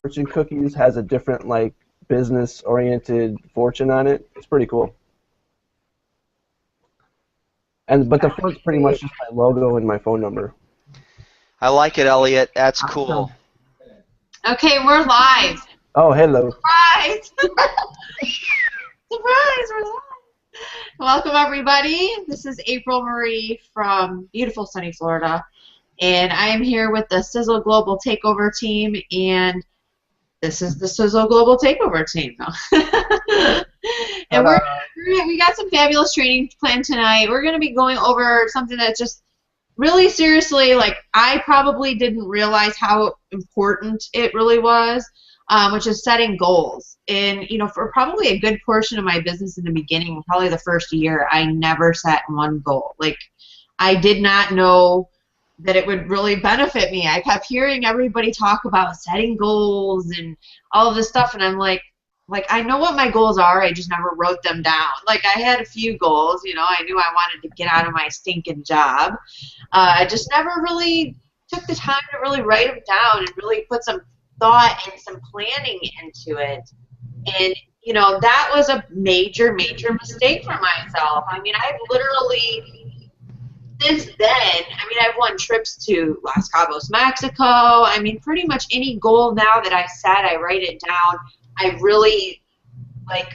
fortune cookies has a different like business-oriented fortune on it. It's pretty cool. But the front's pretty much just my logo and my phone number. I like it, Elliot. That's cool. Okay, we're live. Oh, hello. Surprise! Surprise, we're live. Welcome, everybody. This is April Marie from beautiful sunny Florida, and I am here with the Sisel Global Takeover team, and this is the Sisel Global Takeover team. And we got some fabulous training planned tonight. We're going to be going over something that's just really seriously, like, I probably didn't realize how important it really was, which is setting goals. And, you know, for probably a good portion of my business in the beginning, probably the first year, I never set one goal. Like, I did not know that it would really benefit me. I kept hearing everybody talk about setting goals and all of this stuff, and I'm like, I know what my goals are, I just never wrote them down. Like, I had a few goals, you know, I knew I wanted to get out of my stinking job. I just never really took the time to really write them down and really put some thought and some planning into it. And, you know, that was a major, major mistake for myself. I mean, I've literally, since then, I mean, I've won trips to Los Cabos, Mexico. I mean, pretty much any goal now that I set, I write it down. I really, I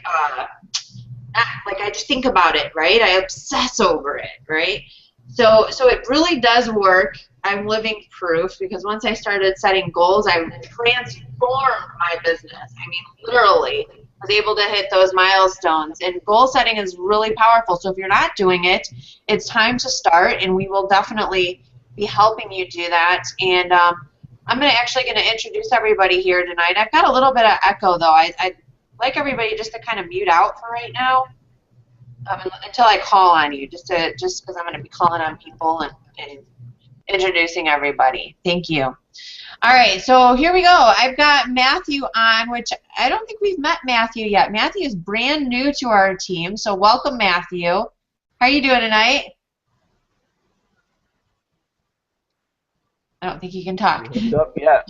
just think about it, right? I obsess over it, right? So it really does work. I'm living proof, because once I started setting goals, I transformed my business. I mean, literally, I was able to hit those milestones. And goal setting is really powerful. So if you're not doing it, it's time to start, and we will definitely be helping you do that. And I'm actually going to introduce everybody here tonight. I've got a little bit of echo, though. I'd like everybody just to kind of mute out for right now until I call on you, just because I'm going to be calling on people and introducing everybody. Thank you. All right, so here we go. I've got Matthew on, which I don't think we've met Matthew yet. Matthew is brand new to our team, so welcome, Matthew. How are you doing tonight? I don't think he can talk. Yeah,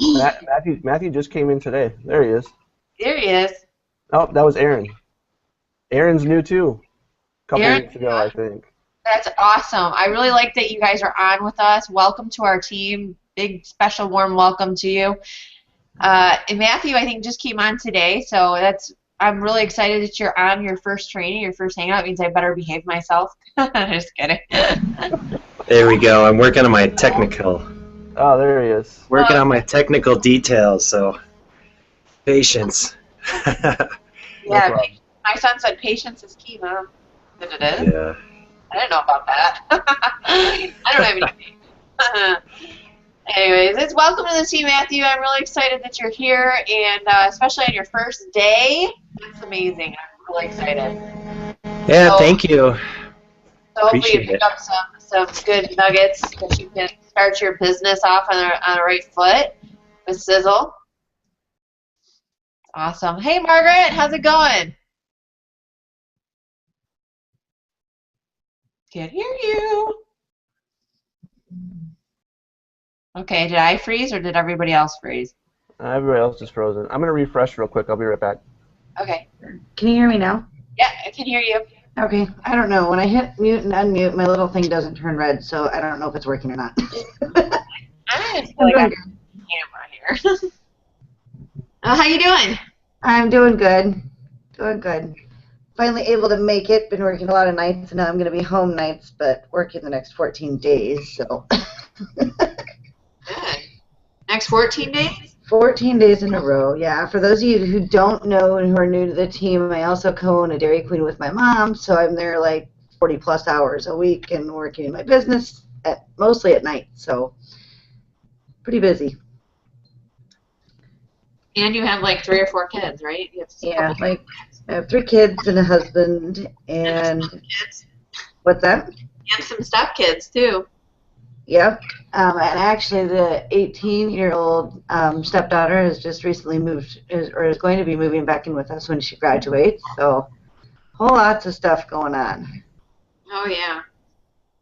Matthew just came in today. There he is. There he is. Oh, that was Aaron. Aaron's new too. A couple weeks ago, I think. That's awesome. I really like that you guys are on with us. Welcome to our team. Big, special, warm welcome to you. And Matthew, I think, just came on today, so I'm really excited that you're on your first training, your first hangout. It means I better behave myself. Just kidding. There we go. I'm working on my technical. Oh, there he is. Working on my technical details, so patience. Yeah, my son said patience is key, Mom. That it is? Yeah. I didn't know about that. I don't have any. Anyways, welcome to the team, Matthew. I'm really excited that you're here, and especially on your first day. That's amazing. I'm really excited. Yeah, thank you. So hopefully you pick up some good nuggets that you can start your business off on the right foot with Sisel. Awesome. Hey, Margaret, how's it going? Can't hear you. Okay, did I freeze or did everybody else freeze? Everybody else is frozen. I'm going to refresh real quick. I'll be right back. Okay. Can you hear me now? Yeah, I can hear you. Okay. I don't know. When I hit mute and unmute, my little thing doesn't turn red, so I don't know if it's working or not. I just feel like I have a camera here. How you doing? I'm doing good. Doing good. Finally able to make it. Been working a lot of nights, and now I'm going to be home nights, but working the next 14 days, so. Good. Next 14 days? 14 days in a row, yeah. For those of you who don't know and who are new to the team, I also co-own a Dairy Queen with my mom, so I'm there like 40-plus hours a week and working in my business mostly at night, so pretty busy. And you have like 3 or 4 kids, right? Yeah, like I have 3 kids and a husband, and kids. What's that? And some stepkids too. Yep. And actually, the 18-year-old stepdaughter has just recently moved, or is going to be moving back in with us when she graduates. So, whole lots of stuff going on. Oh yeah,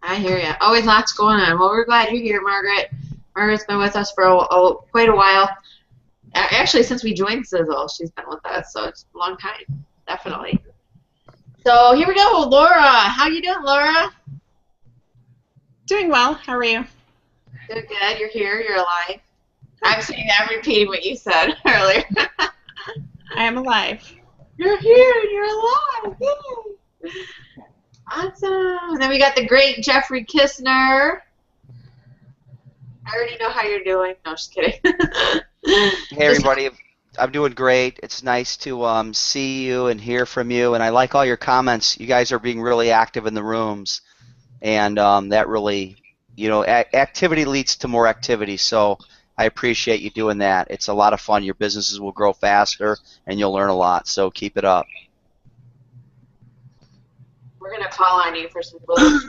I hear you. Always lots going on. Well, we're glad you're here, Margaret. Margaret's been with us for quite a while. Actually, Actually, since we joined Sisel, she's been with us, so it's a long time, definitely. So here we go, Laura. How you doing, Laura? Doing well. How are you? Doing good. You're here. You're alive. I'm repeating what you said earlier. I am alive. You're here and you're alive. Yay. Awesome. And then we got the great Jeffrey Kistner. I already know how you're doing. No, just kidding. Hey everybody, I'm doing great. It's nice to see you and hear from you, and I like all your comments. You guys are being really active in the rooms, and that really, you know, activity leads to more activity. So I appreciate you doing that. It's a lot of fun. Your businesses will grow faster, and you'll learn a lot. So keep it up. We're gonna call on you for some little.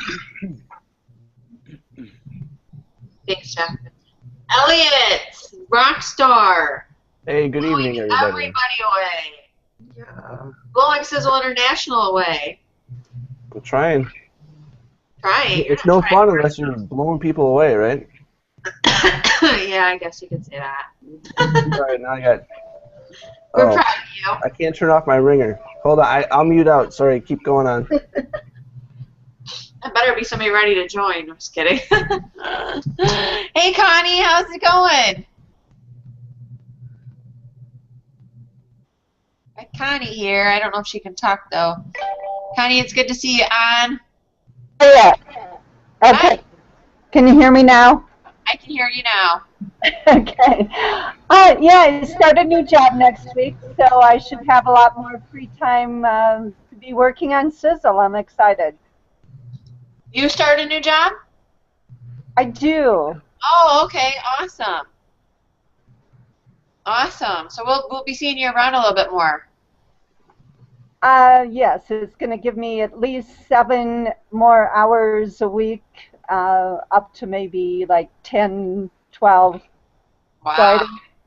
Thanks, Jeff. Elliot, Rockstar. Hey, good evening, everybody. Everybody away. Yeah, Blowing Sizzle International away. we're trying. Trying. You're It's not no trying fun very unless you're blowing people away, right? Yeah, I guess you could say that. All right, now I got. We're Oh, proud of you. I can't turn off my ringer. Hold on, I'll mute out. Sorry, keep going on. That better be somebody ready to join. I'm just kidding. Hey, Connie, how's it going? Got Connie here. I don't know if she can talk, though. Connie, it's good to see you on. Yeah. Okay. Hi. Can you hear me now? I can hear you now. Okay. Yeah, I start a new job next week, so I should have a lot more free time to be working on Sizzle. I'm excited. You start a new job? I do. Oh, okay. Awesome. Awesome. So we'll be seeing you around a little bit more. Yes, it's going to give me at least 7 more hours a week, up to maybe like 10, 12. Wow. So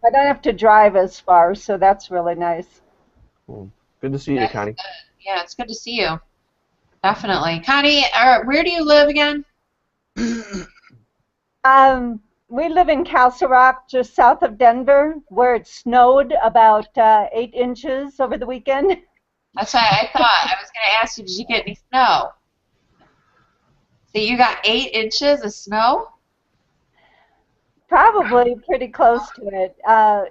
I don't have to drive as far, so that's really nice. Cool. Good to see you, That's Connie. good. Yeah, it's good to see you. Definitely. Connie, where do you live again? We live in Castle Rock, just south of Denver, where it snowed about 8 inches over the weekend. That's what I thought. I was going to ask you, did you get any snow? So you got 8 inches of snow? Probably pretty close to it.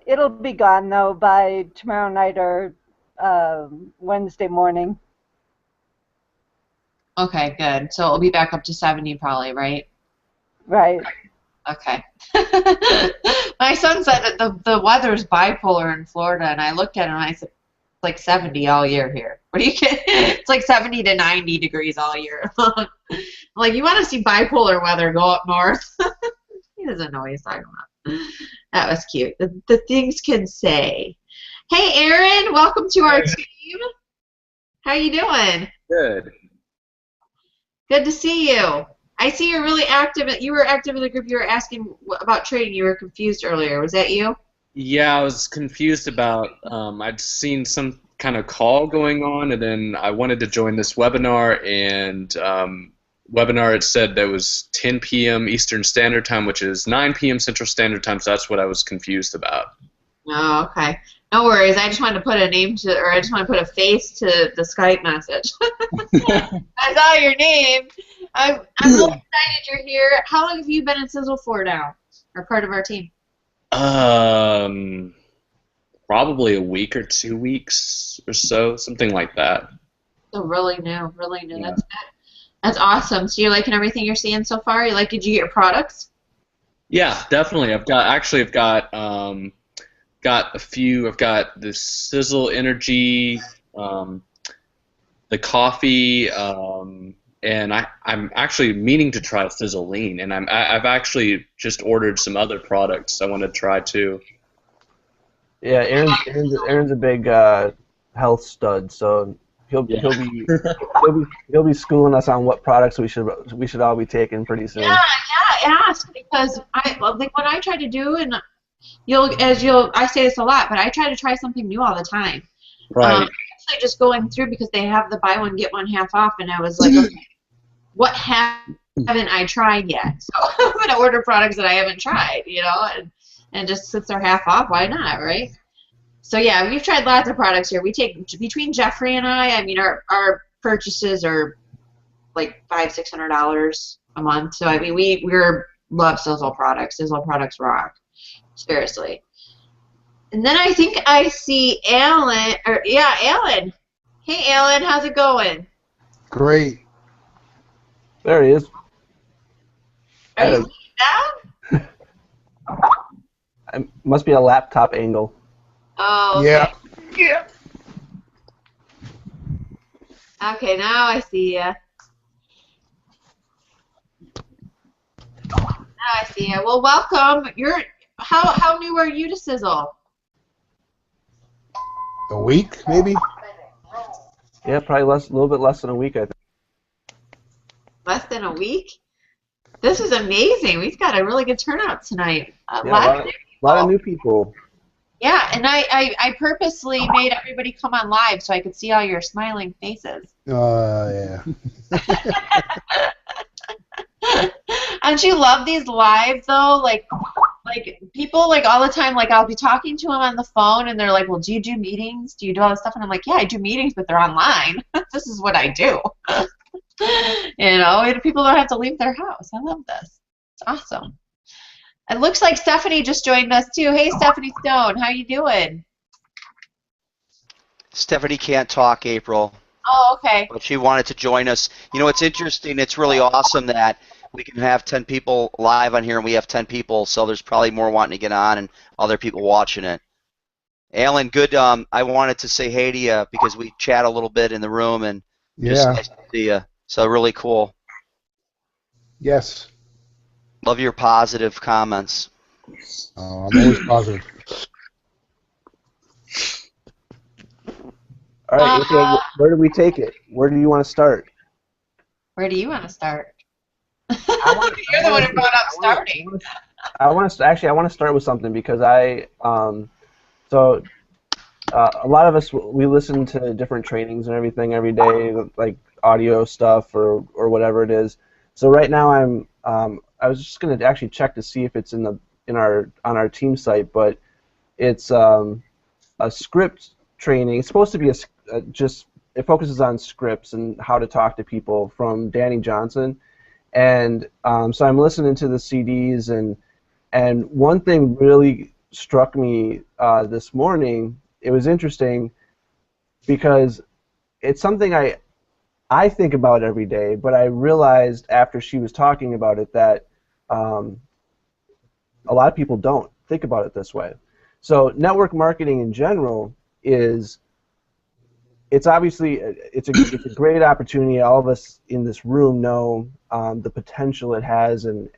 It'll be gone, though, by tomorrow night or Wednesday morning. Okay, good. So it'll be back up to 70 probably, right? Right. Okay. My son said that the weather's bipolar in Florida, and I looked at him and I said, it's like 70 all year here. What do you get? It's like 70 to 90 degrees all year. I'm like, you want to see bipolar weather, go up north. He doesn't know what he's talking about. That was cute. The things kids say. Hey, Aaron, welcome to our team. How you doing? Good. Good to see you. I see you're really active. You were active in the group. You were asking about trading. You were confused earlier. Was that you? Yeah, I was confused about, I'd seen some kind of call going on, and then I wanted to join this webinar, and webinar, it said that was 10 p.m. Eastern Standard Time, which is 9 p.m. Central Standard Time, so that's what I was confused about. Oh, okay. No worries. I just wanted to put a name to, or I just want to put a face to the Skype message. I saw your name. I'm really excited you're here. How long have you been in Sizzle for now, or part of our team? Probably a week or 2 weeks or so, something like that. So really new, really new. Yeah. That's good. That's awesome. So you're liking everything you're seeing so far? Did you get your products? Yeah, definitely. I've got a few. I've got the Sizzle Energy, the coffee, and I'm actually meaning to try Sizzle Lean, and I've actually just ordered some other products I want to try too. Yeah, Aaron's a big health stud, so he'll be schooling us on what products we should all be taking pretty soon. Yeah, ask, because when I try to do, and I say this a lot, but I try to try something new all the time. Right. Actually, just going through because they have the buy one get one half off, and I was like, okay, what haven't I tried yet? So I'm gonna order products that I haven't tried, and just since they're half off, why not, right? So yeah, we've tried lots of products here. We take between Jeffrey and I mean, our purchases are like $500-$600 a month. So I mean, we're love Sisel products. Sisel products rock. Seriously. And then I think I see Alan. Or yeah, Alan. Hey, Alan, how's it going? Great. There he is. Are you now? It must be a laptop angle. Oh. Okay. Yeah. Yeah. Okay, now I see ya. Now I see ya. Well, welcome. How new are you to Sisel? A week, maybe? Yeah, probably a little bit less than a week, I think. Less than a week? This is amazing. We've got a really good turnout tonight. Yeah, a lot of new people. Yeah, and I purposely made everybody come on live so I could see all your smiling faces. Yeah. Don't you love these live though? Like people like all the time. Like I'll be talking to them on the phone, and they're like, "Well, do you do meetings? Do you do all this stuff?" And I'm like, "Yeah, I do meetings, but they're online. This is what I do." You know, and people don't have to leave their house. I love this. It's awesome. It looks like Stephanie just joined us too. Hey, Stephanie Stone, how you doing? Stephanie can't talk, April. Oh, okay. But she wanted to join us. You know, it's interesting. It's really awesome that we can have 10 people live on here, and we have 10 people, so there's probably more wanting to get on and other people watching it. Alan, good. I wanted to say hey to you because we chat a little bit in the room, and just nice to see you. So really cool. Yes. Love your positive comments. I'm always positive. All right, April, where do we take it? Where do you want to start? Where do you want to start? You're the one who brought up starting. I want to start with something because a lot of us, we listen to different trainings and everything every day, like audio stuff or whatever it is. So right now I was just going to actually check to see if it's on our team site, but it's a script training. It's supposed to be it focuses on scripts and how to talk to people from Danny Johnson. And so I'm listening to the CDs, and one thing really struck me this morning. It was interesting because it's something I think about every day, but I realized after she was talking about it that a lot of people don't think about it this way. So network marketing in general it's obviously it's a great opportunity. All of us in this room know the potential it has and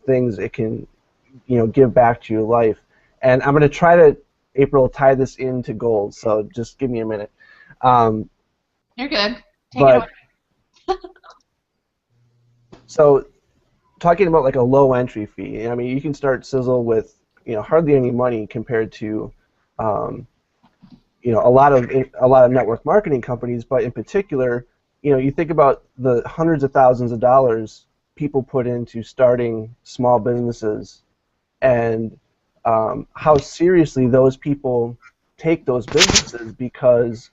things it can give back to your life. And I'm going to try to, April, tie this into goals. So just give me a minute. You're good. Take it away. So talking about like a low entry fee. I mean, you can start Sisel with hardly any money compared to a lot of network marketing companies, but in particular, you think about the hundreds of thousands of dollars people put into starting small businesses, and how seriously those people take those businesses because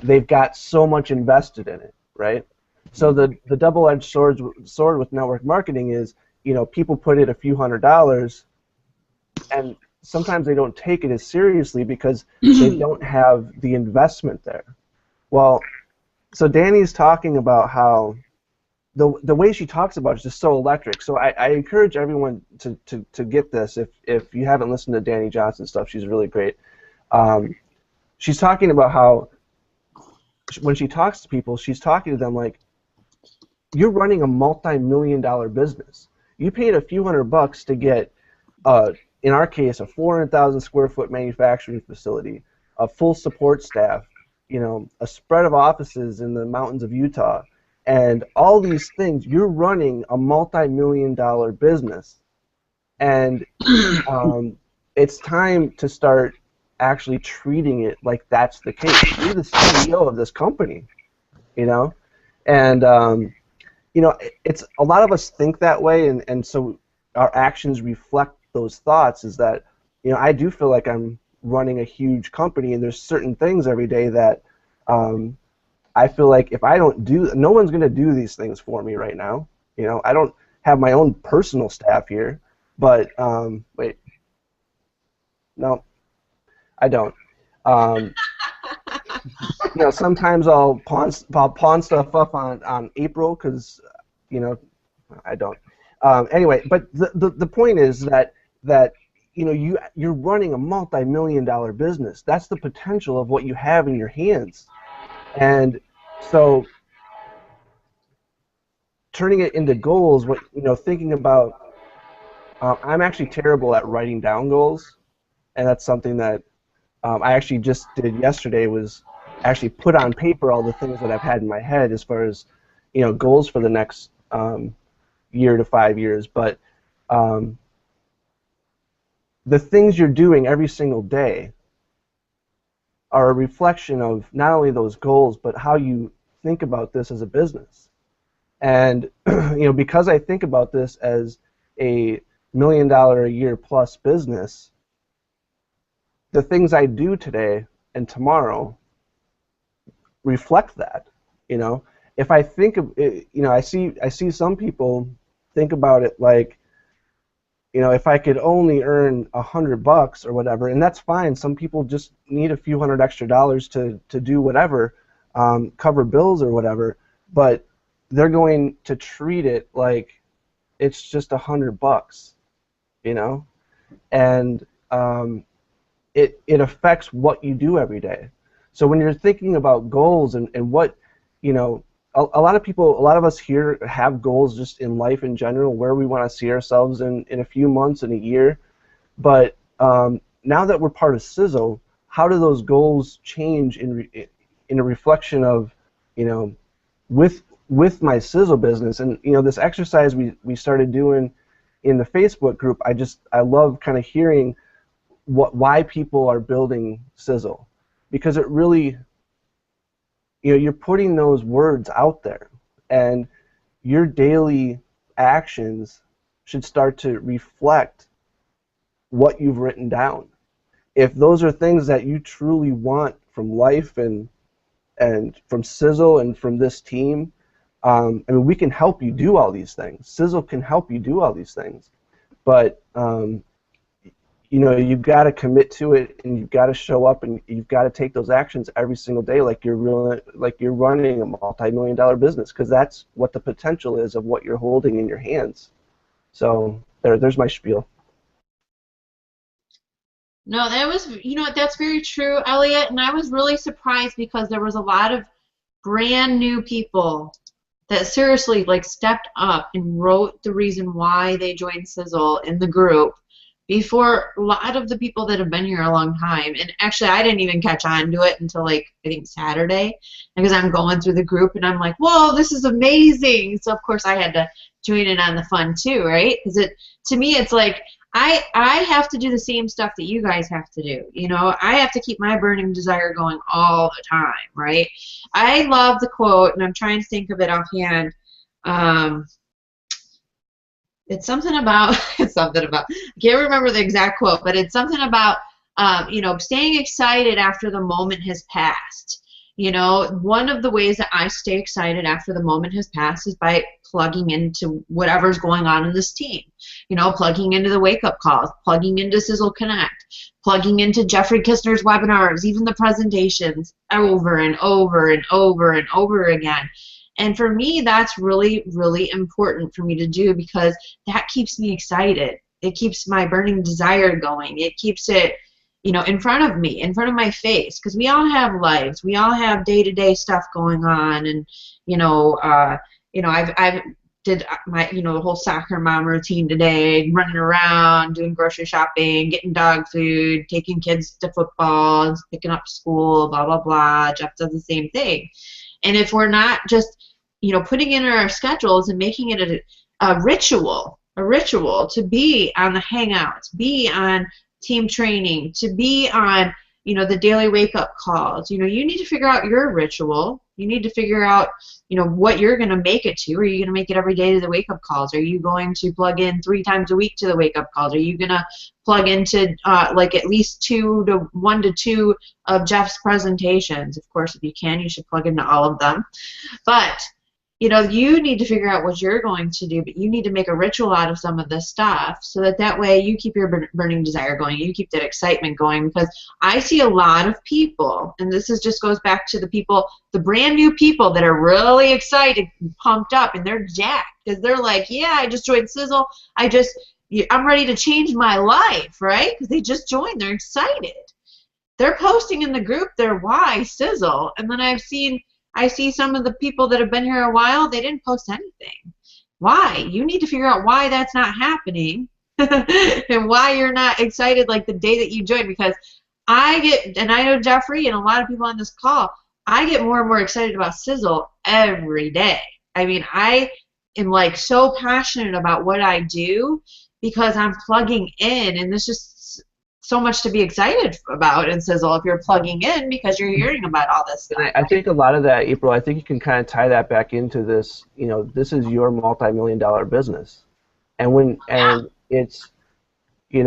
they've got so much invested in it, right? So the double-edged sword with network marketing is, people put in a few $100s, and sometimes they don't take it as seriously because they don't have the investment there. Well, so Danny's talking about how the way she talks about it is just so electric. So I encourage everyone to get this. If you haven't listened to Danny Johnson stuff, she's really great. She's talking about how when she talks to people, she's talking to them like, you're running a multi-million-dollar business. You paid a few $100 to get in our case, a 400,000 square foot manufacturing facility, a full support staff, a spread of offices in the mountains of Utah, and all these things. You're running a multi-million-dollar business, and it's time to start actually treating it like that's the case. You're the CEO of this company, and it's a lot of us think that way, and so our actions reflect those thoughts. Is that I do feel like I'm running a huge company, and there's certain things every day that I feel like if I don't do, no one's going to do these things for me right now. You know, I don't have my own personal staff here, but wait, no, I don't. You know, sometimes I'll pawn stuff up on April because, you know, I don't. Anyway, but the point is that you know you're running a multi-million-dollar business. That's the potential of what you have in your hands, and so turning it into goals. What you know, thinking about. I'm actually terrible at writing down goals, and that's something that I actually just did yesterday. Was actually put on paper all the things that I've had in my head as far as, you know, goals for the next year to 5 years. But the things you're doing every single day are a reflection of not only those goals, but how you think about this as a business. And you know, because I think about this as a $1 million a year plus business, the things I do today and tomorrow reflect that. You know, if I think of it, you know, I see some people think about it like, you know, if I could only earn $100 or whatever, and that's fine. Some people just need a few hundred extra dollars to do whatever, cover bills or whatever, but they're going to treat it like it's just $100, you know, and it affects what you do every day. So when you're thinking about goals and what, you know, a lot of people, a lot of us here have goals just in life in general, where we want to see ourselves in a few months, in a year. But now that we're part of Sisel, how do those goals change in a reflection of, you know, with my Sisel business? And you know, this exercise we started doing in the Facebook group, I love kind of hearing why people are building Sisel, because it really, you know, you're putting those words out there, and your daily actions should start to reflect what you've written down. If those are things that you truly want from life and from Sisel and from this team, I mean, we can help you do all these things. Sisel can help you do all these things, but you know, you've got to commit to it, and you've got to show up, and you've got to take those actions every single day, like you're running a multi-million-dollar business, because that's what the potential is of what you're holding in your hands. So there's my spiel. No, that was, you know, that's very true, Elliot, and I was really surprised because there was a lot of brand new people that seriously like stepped up and wrote the reason why they joined Sisel in the group before a lot of the people that have been here a long time. And actually, I didn't even catch on to it until, like, I think Saturday, because I'm going through the group and I'm like, whoa, this is amazing. So of course I had to join in on the fun too, right? Because to me it's like I have to do the same stuff that you guys have to do. You know, I have to keep my burning desire going all the time, right? I love the quote, and I'm trying to think of it offhand. It's something about, I can't remember the exact quote, but it's something about, you know, staying excited after the moment has passed. You know, one of the ways that I stay excited after the moment has passed is by plugging into whatever's going on in this team. You know, plugging into the wake-up calls, plugging into Sisel Connect, plugging into Jeffrey Kistner's webinars, even the presentations, over and over and over and over again. And for me, that's really, really important for me to do, because that keeps me excited. It keeps my burning desire going. It keeps it, you know, in front of me, in front of my face, because we all have lives. We all have day-to-day stuff going on, and I've did my, you know, the whole soccer mom routine today, running around, doing grocery shopping, getting dog food, taking kids to football, picking up school, blah, blah, blah. Jeff does the same thing. And if we're not just, you know, putting in our schedules and making it a ritual to be on the hangouts, be on team training, to be on, you know, the daily wake-up calls. You know, you need to figure out your ritual. You need to figure out, what you're going to make it to. Are you going to make it every day to the wake-up calls? Are you going to plug in 3 times a week to the wake-up calls? Are you going to plug into like at least 1 to 2 of Jeff's presentations? Of course, if you can, you should plug into all of them. But you need to figure out what you're going to do, but you need to make a ritual out of some of this stuff so that way you keep your burning desire going, you keep that excitement going, because I see a lot of people, and this just goes back to the brand new people that are really excited and pumped up, and they're jacked because they're like, yeah, I just joined Sisel. I'm ready to change my life, right? Because they just joined. They're excited. They're posting in the group their why Sisel, and then I see some of the people that have been here a while, they didn't post anything. Why? You need to figure out why that's not happening and why you're not excited like the day that you joined, because and I know Jeffrey and a lot of people on this call, I get more and more excited about Sisel every day. I mean, I am like so passionate about what I do because I'm plugging in, and there's just so much to be excited about in Sisel if you're plugging in because you're hearing about all this stuff. I think a lot of that, April, I think you can kind of tie that back into this, this is your multi-million-dollar business. And it's, I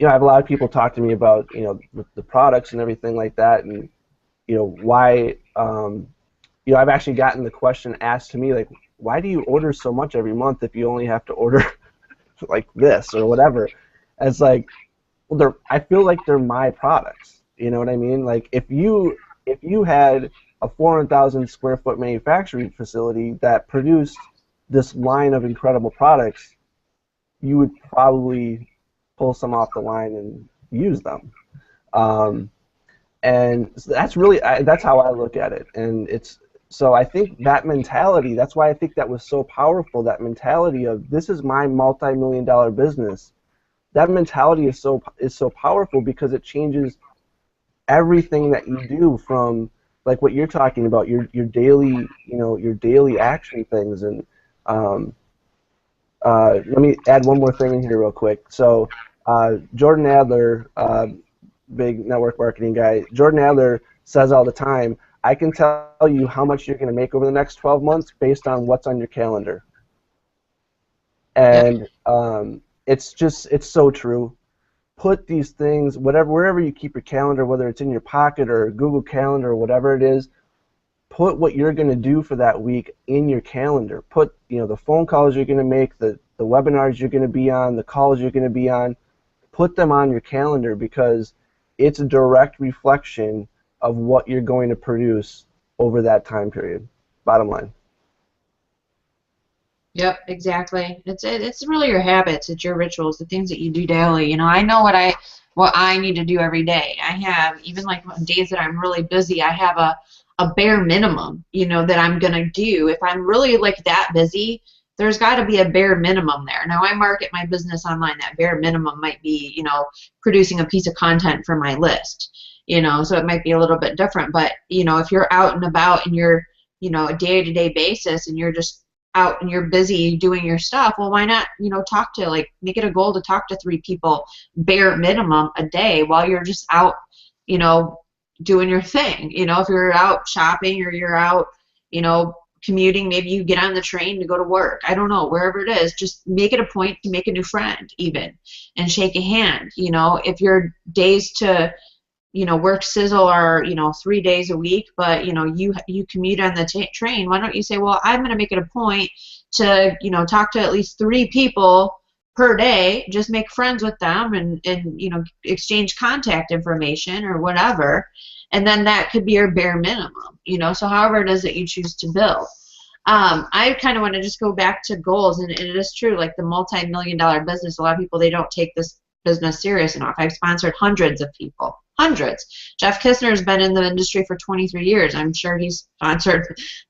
have a lot of people talk to me about, the products and everything like that, and, why, I've actually gotten the question asked to me, like, why do you order so much every month if you only have to order like this or whatever? And it's like, well, I feel like they're my products. You know what I mean? Like if you had a 400,000 square foot manufacturing facility that produced this line of incredible products, you would probably pull some off the line and use them. And that's really that's how I look at it. And so I think that mentality. That's why I think that was so powerful. That mentality of this is my multi-million-dollar business. That mentality is so powerful because it changes everything that you do, from like what you're talking about, your daily daily action things. And let me add one more thing in here real quick. So Jordan Adler, big network marketing guy, Jordan Adler says all the time, I can tell you how much you're going to make over the next 12 months based on what's on your calendar. And it's so true. Put these things, wherever you keep your calendar, whether it's in your pocket or Google Calendar or whatever it is, put what you're going to do for that week in your calendar. Put the phone calls you're going to make, the webinars you're going to be on, the calls you're going to be on. Put them on your calendar because it's a direct reflection of what you're going to produce over that time period. Bottom line. Yep, exactly. It's really your habits, it's your rituals, the things that you do daily. I know what I need to do every day. I have, even like on days that I'm really busy, I have a bare minimum, that I'm gonna do. If I'm really like that busy, there's got to be a bare minimum there. Now I market my business online. That bare minimum might be, producing a piece of content for my list. So it might be a little bit different. But if you're out and about and you're, a day-to-day basis, and you're just out and you're busy doing your stuff, well, why not, make it a goal to talk to 3 people bare minimum a day while you're just out, doing your thing. If you're out shopping or you're out, commuting, maybe you get on the train to go to work. I don't know, wherever it is, just make it a point to make a new friend even and shake a hand. If your days to work Sisel are 3 days a week, but you commute on the train, why don't you say, well, I'm going to make it a point to talk to at least 3 people per day, just make friends with them and exchange contact information or whatever, and then that could be your bare minimum. So however it is that you choose to build. I kind of want to just go back to goals, and it is true, like the multi-million-dollar business, a lot of people, they don't take this business serious enough. I've sponsored hundreds of people. Hundreds. Jeff Kistner has been in the industry for 23 years. I'm sure he's sponsored,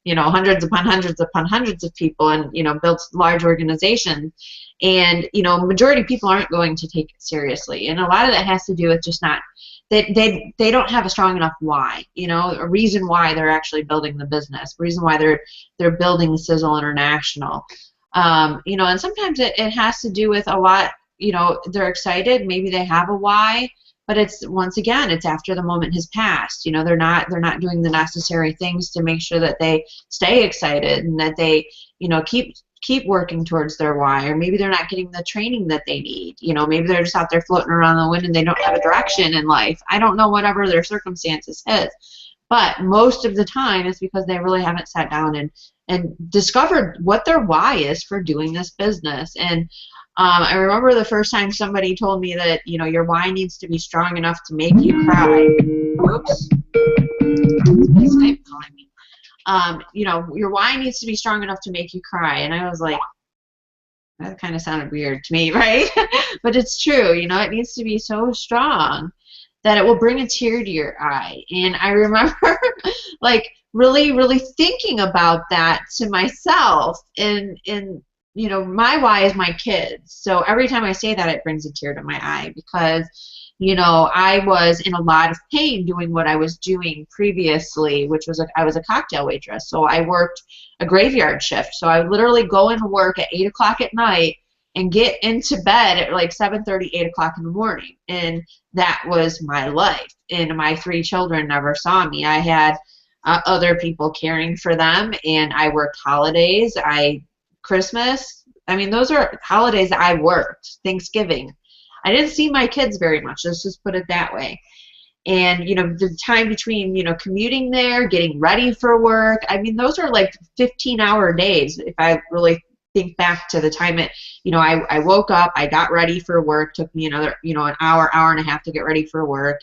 hundreds upon hundreds upon hundreds of people, and built large organizations. And majority of people aren't going to take it seriously, and a lot of that has to do with just not they don't have a strong enough why. A reason why they're actually building the business, a reason why they're building Sisel International. And sometimes it has to do with a lot. They're excited. Maybe they have a why. but it's, once again, it's after the moment has passed. You know, they're not doing the necessary things to make sure that they stay excited and that they, you know, keep working towards their why. Or maybe they're not getting the training that they need. You know, maybe they're just out there floating around the wind and they don't have a direction in life. I don't know, whatever their circumstances is. But most of the time it's because they really haven't sat down and discovered what their why is for doing this business. And I remember the first time somebody told me that, you know, your why needs to be strong enough to make you cry. Whoops. Skype calling me. You know, your why needs to be strong enough to make you cry. And I was like, that kind of sounded weird to me, right? But it's true. You know, it needs to be so strong that it will bring a tear to your eye. And I remember like really, really thinking about that to myself. And you know, my why is my kids. So every time I say that, it brings a tear to my eye because, you know, I was in a lot of pain doing what I was doing previously, which was I was a cocktail waitress. So I worked a graveyard shift. So I would literally go into work at 8 o'clock at night and get into bed at like 7:30, 8 o'clock in the morning. And that was my life. And my 3 children never saw me. I had other people caring for them, and I worked holidays. Christmas, I mean, those are holidays that I worked. Thanksgiving. I didn't see my kids very much. Let's just put it that way. And, you know, the time between, you know, commuting there, getting ready for work, I mean, those are like 15-hour days if I really think back to the time it, you know, I woke up, I got ready for work, took me another, you know, an hour and a half to get ready for work.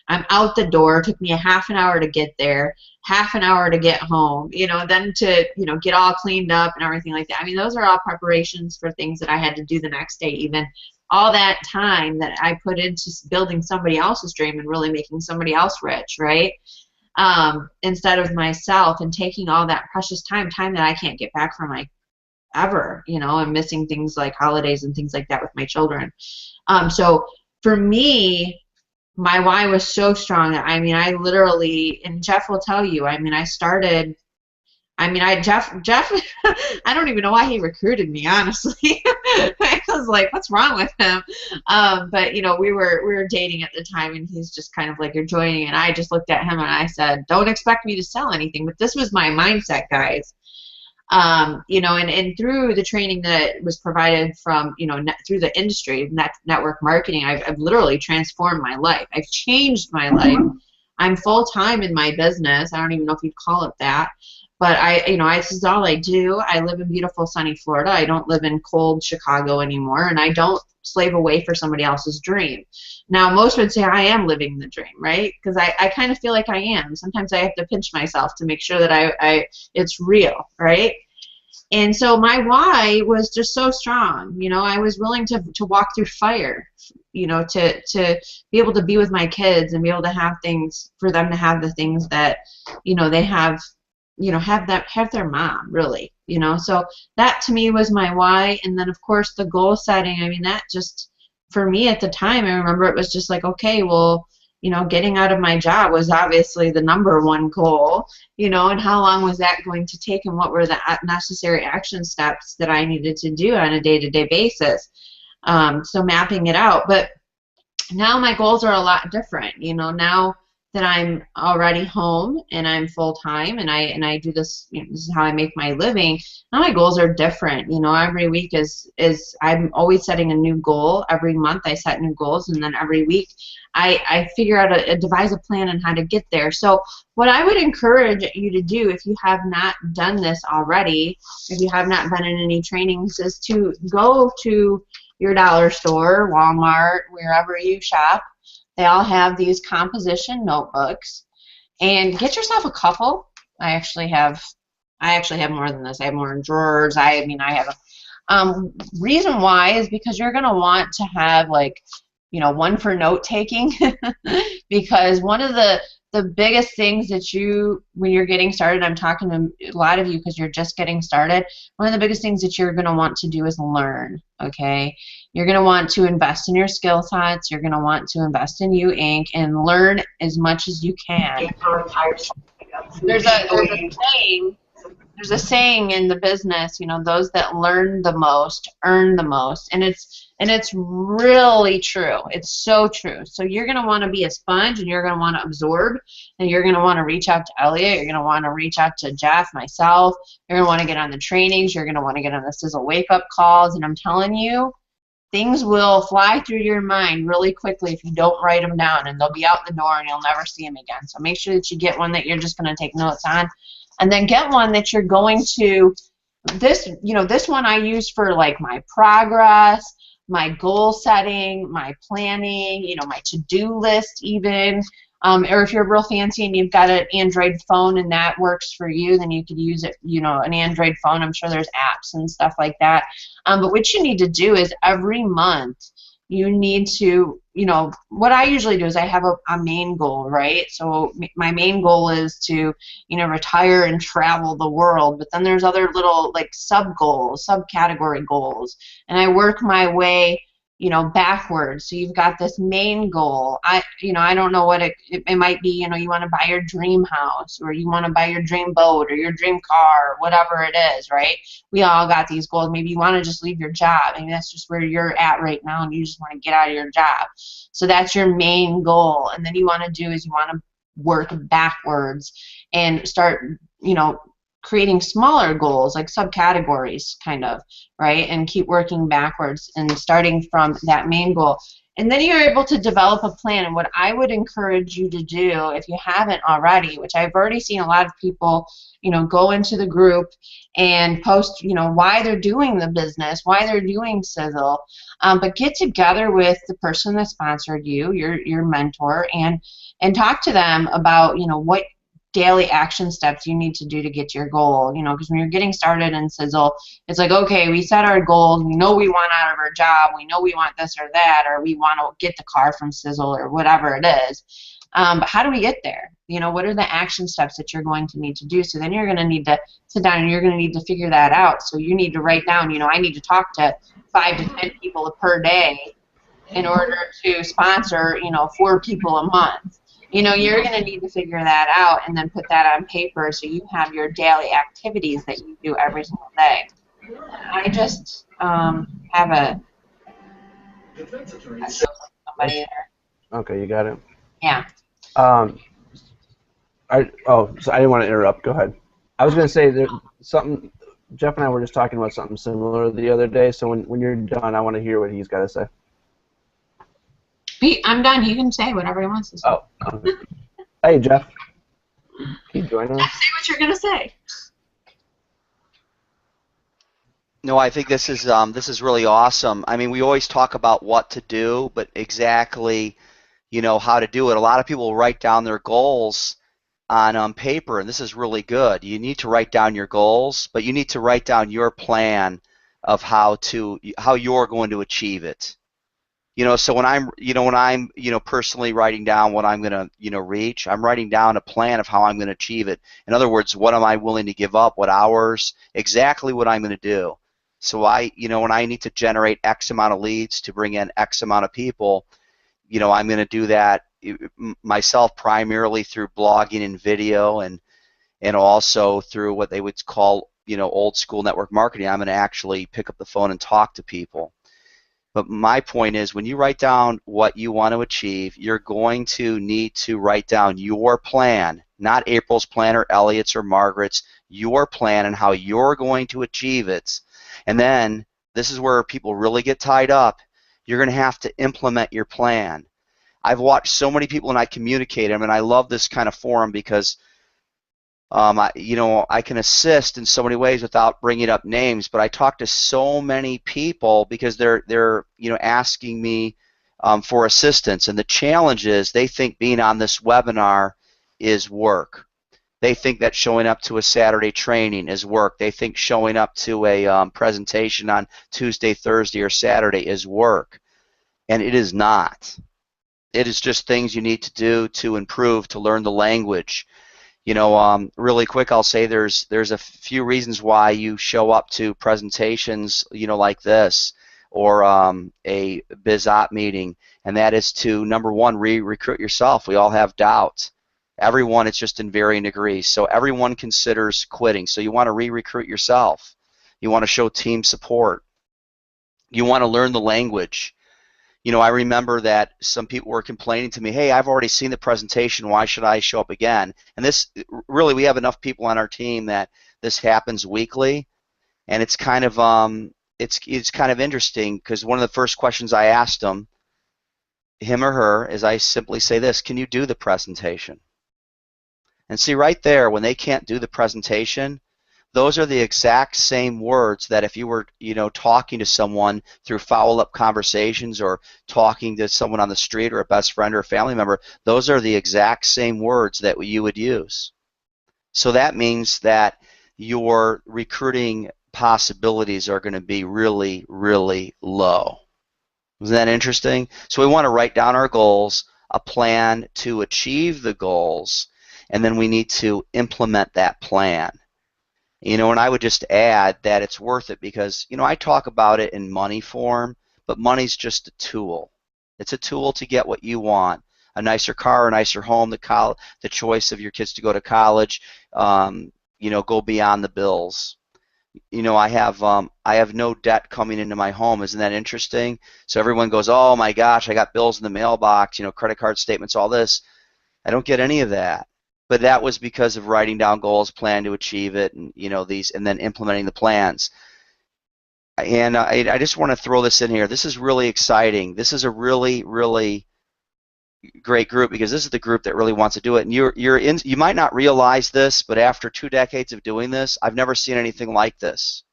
I'm out the door, took me a half an hour to get there, half an hour to get home, you know, then to, you know, get all cleaned up and everything like that. I mean, those are all preparations for things that I had to do the next day, even all that time that I put into building somebody else's dream and really making somebody else rich, right? Instead of myself, and taking all that precious time that I can't get back from my ever, you know, I'm missing things like holidays and things like that with my children. So for me, my why was so strong that, I mean, I literally, and Jeff will tell you, I mean, Jeff, I don't even know why he recruited me, honestly. I was like, what's wrong with him? But, you know, we were dating at the time, and he's just kind of like, you're joining, and I just looked at him and I said, don't expect me to sell anything. But this was my mindset, guys. You know, and through the training that was provided from, you know, through the industry, network marketing, I've literally transformed my life. I've changed my life. I'm full-time in my business. I don't even know if you'd call it that. But this is all I do. I live in beautiful sunny Florida. I don't live in cold Chicago anymore, and I don't slave away for somebody else's dream. Now, most would say I am living the dream, right? Because I kind of feel like I am. Sometimes I have to pinch myself to make sure that it's real, right? And so my why was just so strong. You know, I was willing to walk through fire, you know, to be able to be with my kids and be able to have things for them to have the things that, you know, they have, you know, have their mom, really, you know. So that to me was my why. And then of course the goal setting, I mean, that just, for me at the time, I remember it was just like, okay, well, you know, getting out of my job was obviously the #1 goal, you know, and how long was that going to take, and what were the necessary action steps that I needed to do on a day-to-day basis. So mapping it out. But now my goals are a lot different, you know, now that I'm already home and I'm full-time and I do this, you know, this is how I make my living. Now my goals are different. You know, every week is I'm always setting a new goal. Every month I set new goals, and then every week I figure out devise a plan on how to get there. So what I would encourage you to do, if you have not done this already, if you have not been in any trainings, is to go to your dollar store, Walmart, wherever you shop. They all have these composition notebooks, and get yourself a couple. I actually have more than this. I have more in drawers. I have reason why is because you're going to want to have, like, you know, one for note taking because one of the biggest things that when you're getting started, I'm talking to a lot of you because you're just getting started, one of the biggest things that you're going to want to do is learn, okay? You're going to want to invest in your skill sets. You're going to want to invest in you, Inc., and learn as much as you can. There's a saying there's a saying in the business, you know, those that learn the most earn the most, and it's really true. It's so true. So you're going to want to be a sponge, and you're going to want to absorb, and you're going to want to reach out to Elliot. You're going to want to reach out to Jeff, myself. You're going to want to get on the trainings. You're going to want to get on the Sizzle wake up calls, and I'm telling you, things will fly through your mind really quickly if you don't write them down, and they'll be out the door and you'll never see them again. So make sure that you get one that you're just going to take notes on, and then get one that you're going to, this one I use for like my progress, my goal setting, my planning, my to-do list even. Or if you're real fancy and you've got an Android phone and that works for you, then you could use it, an Android phone. I'm sure there's apps and stuff like that. But what you need to do is every month you need to, what I usually do is I have a main goal, right? So my main goal is to, retire and travel the world. But then there's other little like sub-goals, subcategory goals. And I work my way backwards. So you've got this main goal. I don't know what it might be. You want to buy your dream house, or you want to buy your dream boat, or your dream car, or whatever it is, right? We all got these goals. Maybe you want to just leave your job. Maybe that's just where you're at right now, and you just want to get out of your job. So that's your main goal. And then you want to do is you want to work backwards and start, creating smaller goals, like subcategories, kind of, right? And keep working backwards and starting from that main goal. And then you're able to develop a plan. And what I would encourage you to do, if you haven't already, which I've already seen a lot of people, go into the group and post, why they're doing the business, why they're doing Sizzle, but get together with the person that sponsored you, your mentor, and talk to them about, what daily action steps you need to do to get to your goal, because when you're getting started in Sizzle, it's like, okay, we set our goals, we know we want out of our job, we know we want this or that, or we want to get the car from Sizzle or whatever it is, but how do we get there? What are the action steps that you're going to need to do? So then you're going to need to sit down and you're going to need to figure that out. So you need to write down, I need to talk to 5 to 10 people per day in order to sponsor, 4 people a month. You're going to need to figure that out and then put that on paper so you have your daily activities that you do every single day. I just have a somebody there. Okay, you got it. Yeah. So I didn't want to interrupt. Go ahead. I was going to say that something. Jeff and I were just talking about something similar the other day. So when you're done, I want to hear what he's got to say. I'm done. He can say whatever he wants to say. Oh. Okay. Hey, Jeff. Can you join us? Say what you're gonna say. No, I think this is really awesome. I mean, we always talk about what to do, but exactly, how to do it. A lot of people write down their goals on paper, and this is really good. You need to write down your goals, but you need to write down your plan of how you're going to achieve it. So when I'm personally writing down what I'm going to, reach, I'm writing down a plan of how I'm going to achieve it. In other words, what am I willing to give up, what hours, exactly what I'm going to do. So when I need to generate X amount of leads to bring in X amount of people, I'm going to do that myself primarily through blogging and video and also through what they would call, old school network marketing. I'm going to actually pick up the phone and talk to people. But my point is, when you write down what you want to achieve, you're going to need to write down your plan, not April's plan or Elliot's or Margaret's, your plan and how you're going to achieve it. And then, this is where people really get tied up, you're going to have to implement your plan. I've watched so many people and I communicate them, and I love this kind of forum because I can assist in so many ways without bringing up names, but I talk to so many people because they're asking me for assistance, and the challenge is they think being on this webinar is work. They think that showing up to a Saturday training is work. They think showing up to a presentation on Tuesday, Thursday, or Saturday is work, and it is not. It is just things you need to do to improve, to learn the language. Really quick, I'll say there's a few reasons why you show up to presentations, like this, or a biz op meeting, and that is to, number one, recruit yourself. We all have doubt. Everyone, it's just in varying degrees. So everyone considers quitting. So you want to re-recruit yourself. You want to show team support. You want to learn the language. I remember that some people were complaining to me, hey, I've already seen the presentation. Why should I show up again? And this, really, we have enough people on our team that this happens weekly. And it's kind of it's kind of interesting because one of the first questions I asked him or her, is I simply say this: can you do the presentation? And see, right there, when they can't do the presentation, those are the exact same words that if you were, talking to someone through follow-up conversations or talking to someone on the street or a best friend or a family member, those are the exact same words that you would use. So that means that your recruiting possibilities are going to be really, really low. Isn't that interesting? So we want to write down our goals, a plan to achieve the goals, and then we need to implement that plan. And I would just add that it's worth it because, I talk about it in money form, but money's just a tool. It's a tool to get what you want: a nicer car, a nicer home, the choice of your kids to go to college, go beyond the bills. I have no debt coming into my home. Isn't that interesting? So everyone goes, oh my gosh, I got bills in the mailbox, credit card statements, all this. I don't get any of that. But that was because of writing down goals, plan to achieve it, and and then implementing the plans. And I just want to throw this in here. This is really exciting. This is a really, really great group because this is the group that really wants to do it. And you might not realize this, but after 2 decades of doing this, I've never seen anything like this.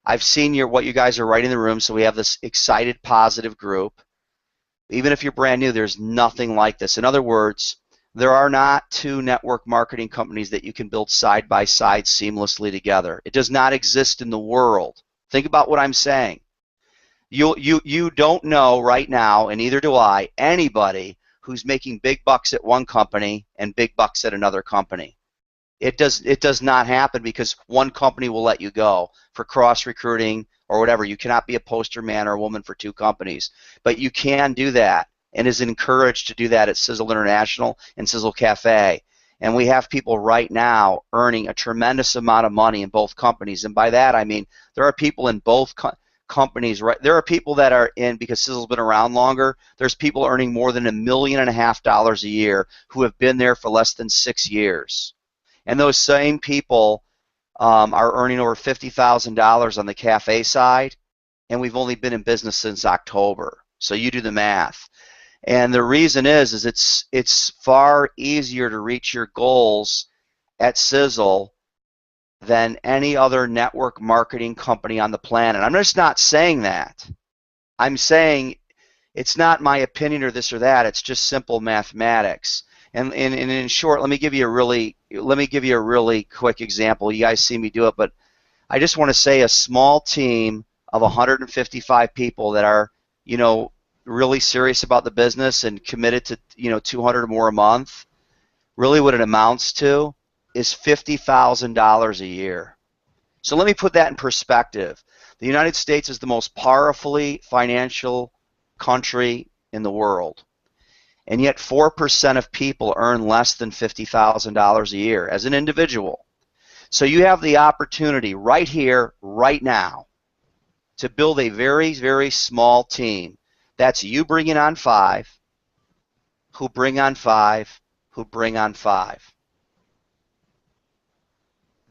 I've seen what you guys are writing in the room, so we have this excited, positive group. Even if you're brand new, there's nothing like this. In other words, there are not 2 network marketing companies that you can build side by side seamlessly together. It does not exist in the world. Think about what I'm saying. You don't know right now, and neither do I, anybody who's making big bucks at one company and big bucks at another company. It does not happen because one company will let you go for cross recruiting or whatever. You cannot be a poster man or woman for 2 companies, but you can do that, and is encouraged to do that at Sisel International and Sisel Cafe. And we have people right now earning a tremendous amount of money in both companies. And by that I mean there are people in both companies, right? There are people that are in, because Sisel's been around longer, there's people earning more than $1.5 million a year who have been there for less than 6 years. And those same people are earning over $50,000 on the cafe side, and we've only been in business since October. So you do the math. And the reason is it's far easier to reach your goals at Sisel than any other network marketing company on the planet. I'm just not saying that. I'm saying it's not my opinion or this or that. It's just simple mathematics. And in short, let me give you a really quick example. You guys see me do it, but I just want to say a small team of 155 people that are, really serious about the business and committed to, 200 or more a month. Really, what it amounts to is $50,000 a year. So let me put that in perspective. The United States is the most powerfully financial country in the world, and yet 4% of people earn less than $50,000 a year as an individual. So you have the opportunity right here, right now, to build a very, very small team. That's you bringing on 5, who bring on 5, who bring on 5.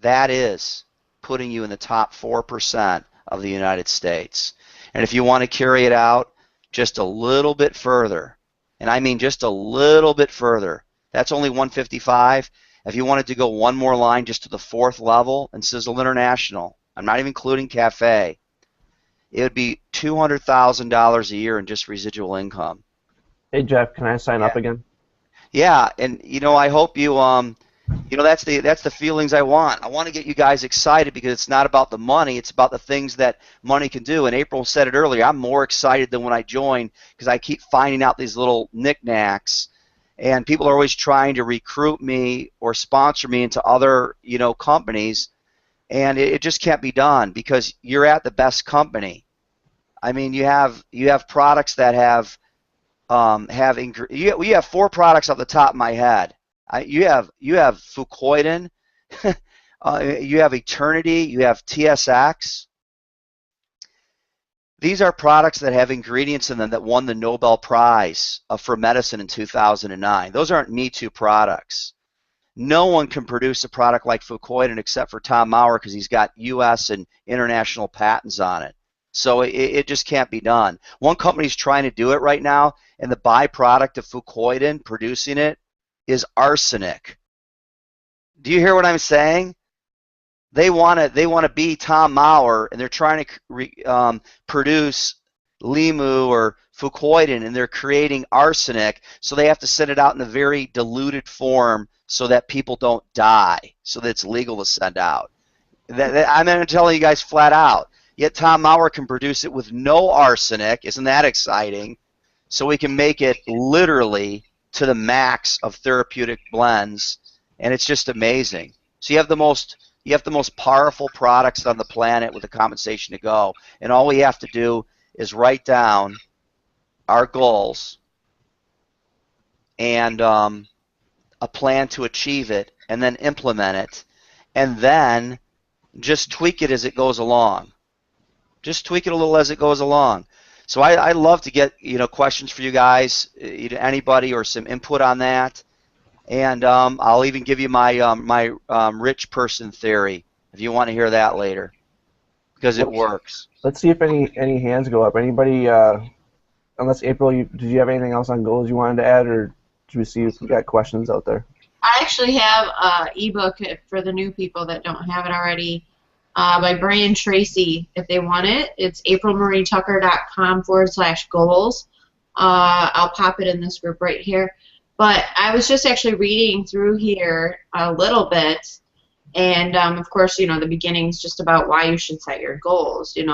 That is putting you in the top 4% of the United States. And if you want to carry it out just a little bit further, and I mean just a little bit further, that's only 155. If you wanted to go one more line just to the 4th level in Sisel International, I'm not even including Cafe, it would be $200,000 a year in just residual income. Hey Jeff, can I sign up again? Yeah, and I hope you that's the feelings I want. I want to get you guys excited because it's not about the money, it's about the things that money can do. And April said it earlier, I'm more excited than when I joined because I keep finding out these little knickknacks, and people are always trying to recruit me or sponsor me into other, companies, and it just can't be done because you're at the best company. I mean, you have products that have you have 4 products off the top of my head You have Fucoidan, you have Eternity, you have TSX. These are products that have ingredients in them that won the Nobel Prize for medicine in 2009. Those aren't Me Too products. No one can produce a product like Fucoidan except for Tom Maurer because he's got U.S. and international patents on it. So it just can't be done. One company's trying to do it right now, and the byproduct of Fucoidan, producing it, is arsenic. Do you hear what I'm saying? They want to be Tom Maurer, and they're trying to produce Limu or Fucoidan, and they're creating arsenic, so they have to send it out in a very diluted form so that people don't die, so that it's legal to send out. I'm telling you guys flat out. Yet Tom Maurer can produce it with no arsenic. Isn't that exciting? So we can make it literally to the max of therapeutic blends, and it's just amazing. So you have the most powerful products on the planet with the compensation to go, and all we have to do is write down our goals and a plan to achieve it, and then implement it, and then just tweak it as it goes along. Just tweak it a little as it goes along. So I love to get questions for you guys, anybody, or some input on that. And I'll even give you my rich person theory if you want to hear that later, because it works. Let's see if any hands go up. Anybody? Unless April, did you have anything else on goals you wanted to add, or should we see if we got questions out there? I actually have an ebook for the new people that don't have it already by Brian Tracy, if they want it. It's aprilmarietucker.com/goals. I'll pop it in this group right here. But I was just actually reading through here a little bit, and of course, the beginning's just about why you should set your goals. It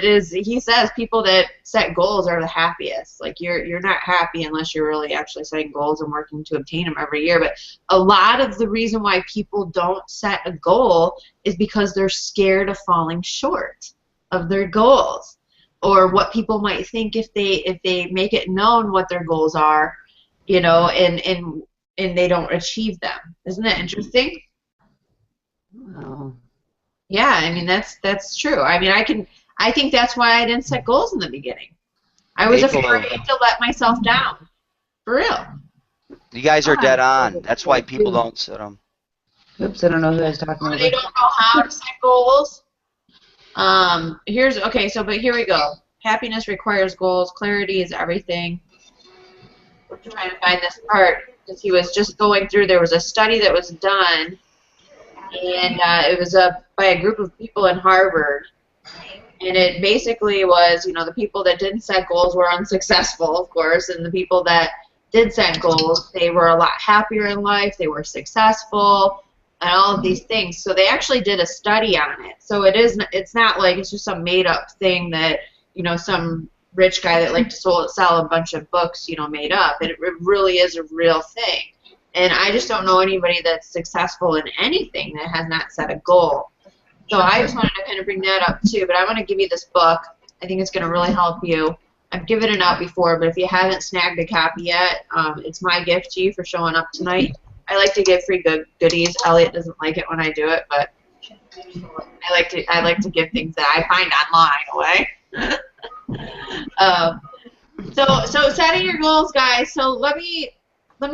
is. He says people that set goals are the happiest. Like you're not happy unless you're really actually setting goals and working to obtain them every year. But a lot of the reason why people don't set a goal is because they're scared of falling short of their goals, or what people might think if they make it known what their goals are, and they don't achieve them. Isn't that interesting? Wow. Yeah, I mean that's true. I mean I think that's why I didn't set goals in the beginning. I was afraid to let myself down. For real. You guys are dead on. That's why people don't set them. Oops, I don't know who I was talking about. They don't know how to set goals. But here we go. Happiness requires goals. Clarity is everything. I'm trying to find this part because he was just going through. There was a study that was done, and it was by a group of people in Harvard, and it basically was, the people that didn't set goals were unsuccessful, of course, and the people that did set goals, they were a lot happier in life. They were successful. And all of these things. So they actually did a study on it. So it's not like it's just some made up thing that, some rich guy that liked to sell a bunch of books, made up. It really is a real thing. And I just don't know anybody that's successful in anything that has not set a goal. So I just wanted to kind of bring that up too. But I want to give you this book. I think it's going to really help you. I've given it out before, but if you haven't snagged a copy yet, it's my gift to you for showing up tonight. I like to give free goodies. Elliot doesn't like it when I do it, but I like to give things that I find online away. So setting your goals, guys. So let me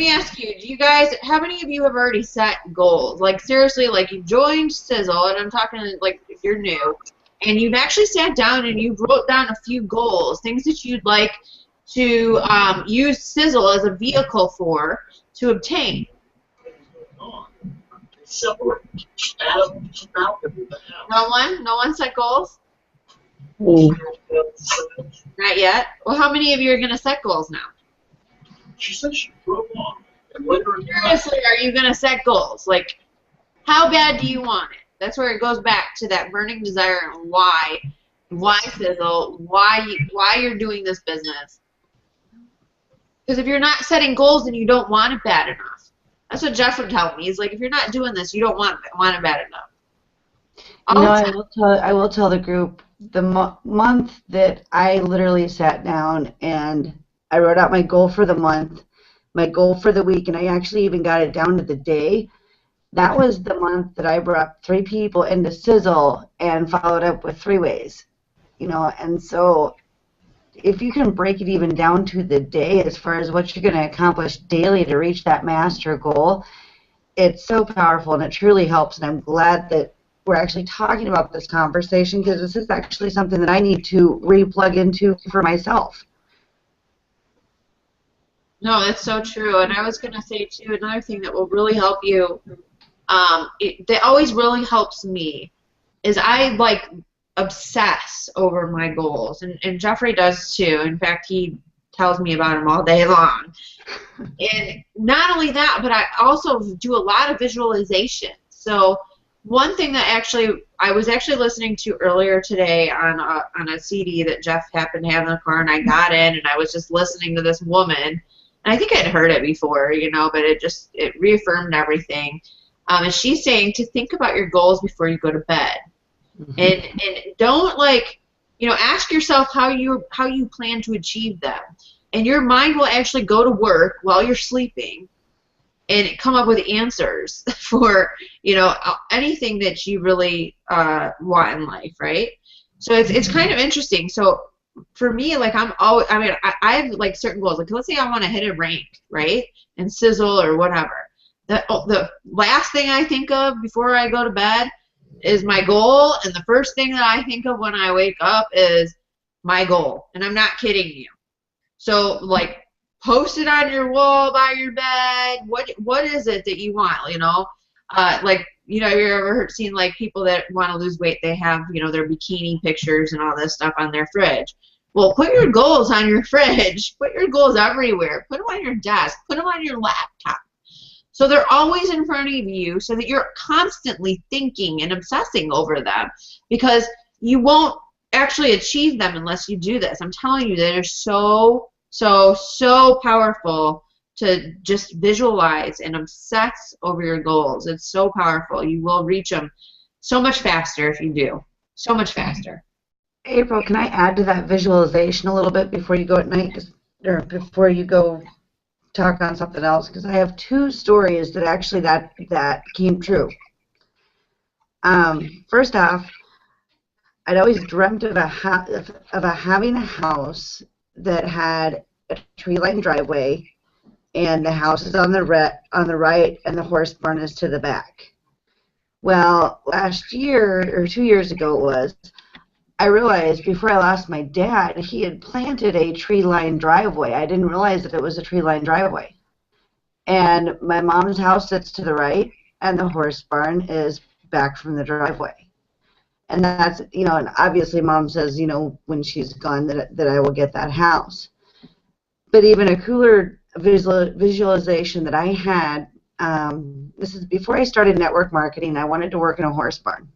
ask you, how many of you have already set goals? Like seriously, like you joined Sisel, and I'm talking like if you're new, and you've actually sat down and you wrote down a few goals, things that you'd like to use Sisel as a vehicle to obtain. No one set goals? Not yet. Well, how many of you are going to set goals now? She said she drove on. Seriously, are you going to set goals? Like, how bad do you want it? That's where it goes back to that burning desire and why Sisel, why you're doing this business. Because if you're not setting goals, then you don't want it bad enough. That's what Jeff would tell me. He's like, if you're not doing this, you don't want it bad enough. I will tell the group the month that I literally sat down and I wrote out my goal for the month my goal for the week, and I actually even got it down to the day. That was the month that I brought 3 people into Sisel and followed up with 3 ways. And so if you can break it even down to the day as far as what you're going to accomplish daily to reach that master goal, it's so powerful and it truly helps. And I'm glad that we're actually talking about this conversation, because this is actually something that I need to re-plug into for myself. No, that's so true. And I was going to say, too, another thing that will really help you, that always really helps me, is I, obsess over my goals. And Jeffrey does, too. In fact, he tells me about them all day long. And not only that, but I also do a lot of visualization. So one thing that I was actually listening to earlier today on a CD that Jeff happened to have in the car, and I got in, and I was just listening to this woman. And I think I'd heard it before, but it reaffirmed everything. And she's saying to think about your goals before you go to bed. Mm-hmm. And don't ask yourself how you plan to achieve them. And your mind will actually go to work while you're sleeping and come up with answers for, anything that you really want in life, right? So it's kind of interesting. So for me, I have certain goals. Let's say I want to hit a rank, right? And Sisel or whatever. The last thing I think of before I go to bed is my goal, and the first thing that I think of when I wake up is my goal. And I'm not kidding you. So, post it on your wall by your bed. What is it that you want, have you ever seen, people that want to lose weight, they have, their bikini pictures and all this stuff on their fridge. Well, put your goals on your fridge. Put your goals everywhere. Put them on your desk. Put them on your laptop. So they're always in front of you so that you're constantly thinking and obsessing over them, because you won't actually achieve them unless you do this. I'm telling you, they're so powerful to just visualize and obsess over your goals. It's so powerful. You will reach them so much faster if you do. So much faster. April, can I add to that visualization a little bit before you go at night, or before you go talk on something else? Because I have 2 stories that actually that came true. First off, I'd always dreamt of having a house that had a tree-lined driveway, and the house is on the right, and the horse barn is to the back. Well, last year, or 2 years ago it was, I realized before I lost my dad, he had planted a tree-lined driveway. I didn't realize that it was a tree-lined driveway. And my mom's house sits to the right, and the horse barn is back from the driveway. And that's, and obviously Mom says, when she's gone that I will get that house. But even a cooler visualization that I had, this is before I started network marketing. I wanted to work in a horse barn.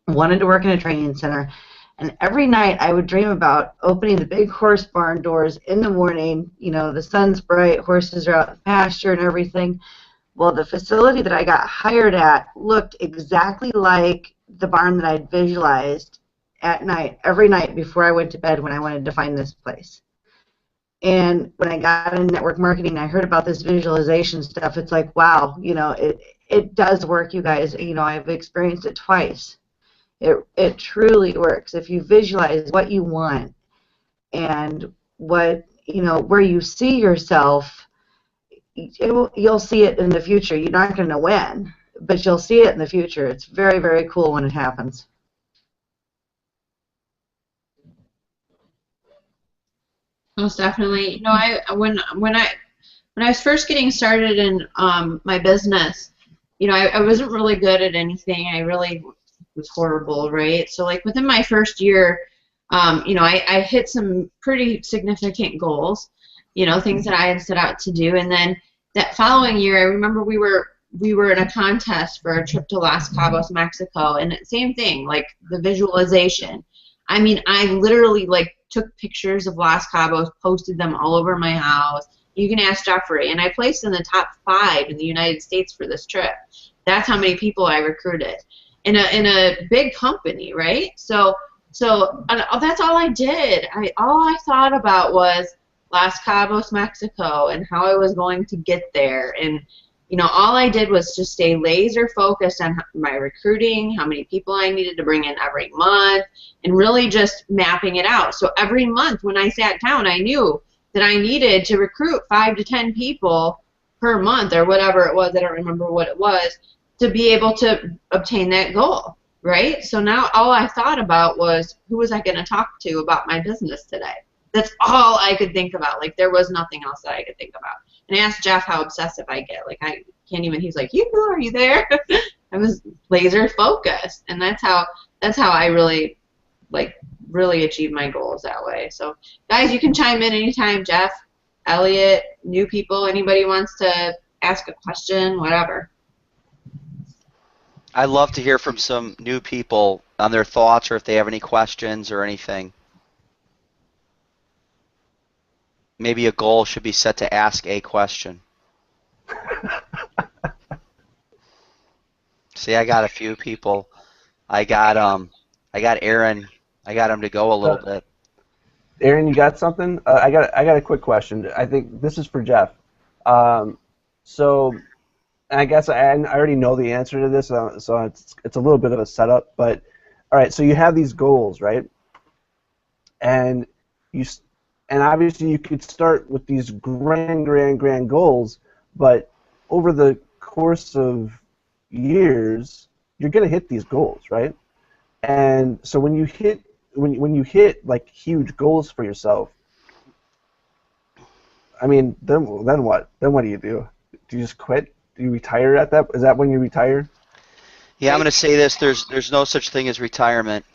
I wanted to work in a training center. And every night I would dream about opening the big horse barn doors in the morning. The sun's bright, horses are out in pasture and everything. Well, the facility that I got hired at looked exactly like the barn that I'd visualized at night, every night before I went to bed when I wanted to find this place. And when I got into network marketing, I heard about this visualization stuff. It's like, wow, it does work, you guys. I've experienced it twice. It truly works. If you visualize what you want and what, where you see yourself, you'll see it in the future. You're not going to know when, but you'll see it in the future. It's very, very cool when it happens. Most definitely. When I was first getting started in my business, I wasn't really good at anything. I really was horrible, right? So within my first year, I hit some pretty significant goals, things that I had set out to do, and then that following year, I remember we were in a contest for a trip to Los Cabos, Mexico, and same thing, the visualization. I mean, I literally took pictures of Los Cabos, posted them all over my house. You can ask Jeffrey, and I placed in the top 5 in the United States for this trip. That's how many people I recruited in a big company, right? So that's all I did. All I thought about was Los Cabos, Mexico, and how I was going to get there. And, you know, all I did was just stay laser focused on my recruiting, how many people I needed to bring in every month, and really just mapping it out. So every month when I sat down, I knew that I needed to recruit 5 to 10 people per month or whatever it was. I don't remember what it was, to be able to obtain that goal, right? So now all I thought about was, who was I going to talk to about my business today? That's all I could think about. Like, there was nothing else that I could think about. And I asked Jeff how obsessive I get. Like, I can't even, he's like, are you there? I was laser focused. And that's how I really, like, really achieve my goals that way. So, guys, you can chime in anytime. Jeff, Elliot, new people, anybody wants to ask a question, whatever. I'd love to hear from some new people on their thoughts or if they have any questions or anything. Maybe a goal should be set to ask a question. See, I got a few people. I got Aaron. I got him to go a little bit. Aaron, you got something? I got a quick question. I think this is for Jeff. So I guess I already know the answer to this, so it's a little bit of a setup. But all right, so you have these goals, right? And obviously you could start with these grand goals, but over the course of years, you're going to hit these goals, right? And so when you hit like huge goals for yourself, I mean, then what? Then what do you do? Do you just quit? Do you retire at that? Is that when you retire? Yeah, I'm going to say this. There's no such thing as retirement.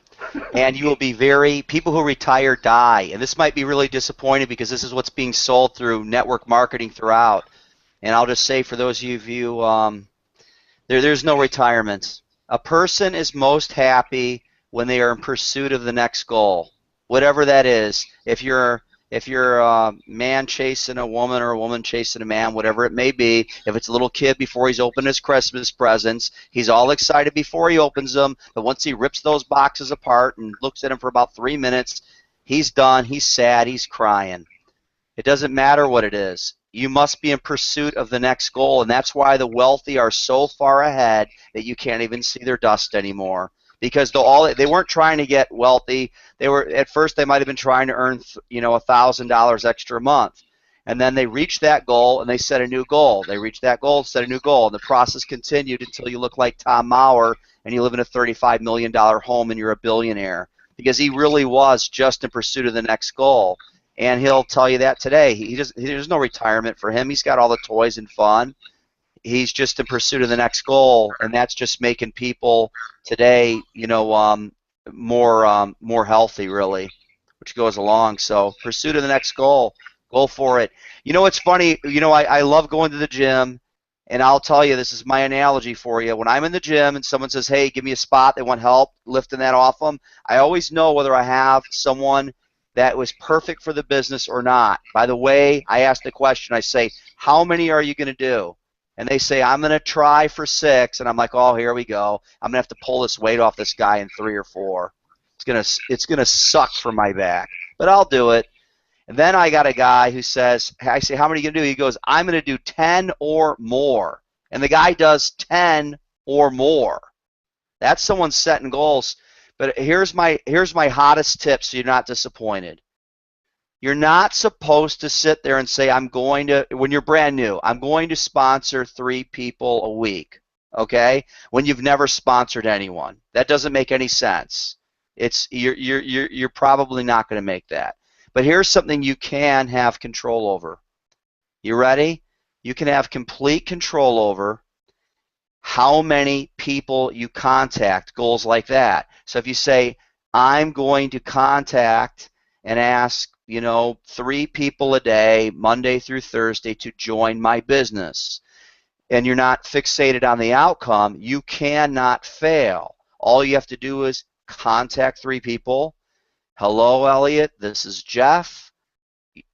And you will be people who retire die. And this might be really disappointing because this is what's being sold through network marketing throughout. And I'll just say for those of you, there's no retirement. A person is most happy when they are in pursuit of the next goal, whatever that is. If you're a man chasing a woman or a woman chasing a man, whatever it may be, if it's a little kid before he's opened his Christmas presents, he's all excited before he opens them, but once he rips those boxes apart and looks at them for about 3 minutes, he's done, he's sad, he's crying. It doesn't matter what it is. You must be in pursuit of the next goal, and that's why the wealthy are so far ahead that you can't even see their dust anymore. Because they weren't trying to get wealthy. They were, at first they might have been trying to earn $1,000 extra a month, and then they reached that goal and they set a new goal. They reached that goal, set a new goal, and the process continued until you look like Tom Mauer and you live in a $35 million home and you're a billionaire, because he really was just in pursuit of the next goal. And he'll tell you that today. There's no retirement for him. He's got all the toys and fun. He's just in pursuit of the next goal, and that's just making people today, more healthy, really, which goes along. So, pursuit of the next goal, go for it. You know what's funny? I love going to the gym, and I'll tell you, this is my analogy for you. When I'm in the gym and someone says, "Hey, give me a spot," they want help lifting that off them, I always know whether I have someone that was perfect for the business or not. By the way, I ask the question. I say, "How many are you going to do?" And they say, "I'm going to try for 6." And I'm like, "Oh, here we go. I'm going to have to pull this weight off this guy in 3 or 4. It's gonna suck for my back, but I'll do it." And then I got a guy who says, I say, "How many are you going to do?" He goes, "I'm going to do 10 or more." And the guy does 10 or more. That's someone setting goals. But here's my hottest tip so you're not disappointed. You're not supposed to sit there and say, when you're brand new, I'm going to sponsor 3 people a week, okay? When you've never sponsored anyone. That doesn't make any sense. You're probably not going to make that. But here's something you can have control over. You ready? You can have complete control over how many people you contact, goals like that. So if you say, "I'm going to contact and ask 3 people a day, Monday through Thursday, to join my business," and you're not fixated on the outcome, you cannot fail. All you have to do is contact 3 people. "Hello, Elliot. This is Jeff.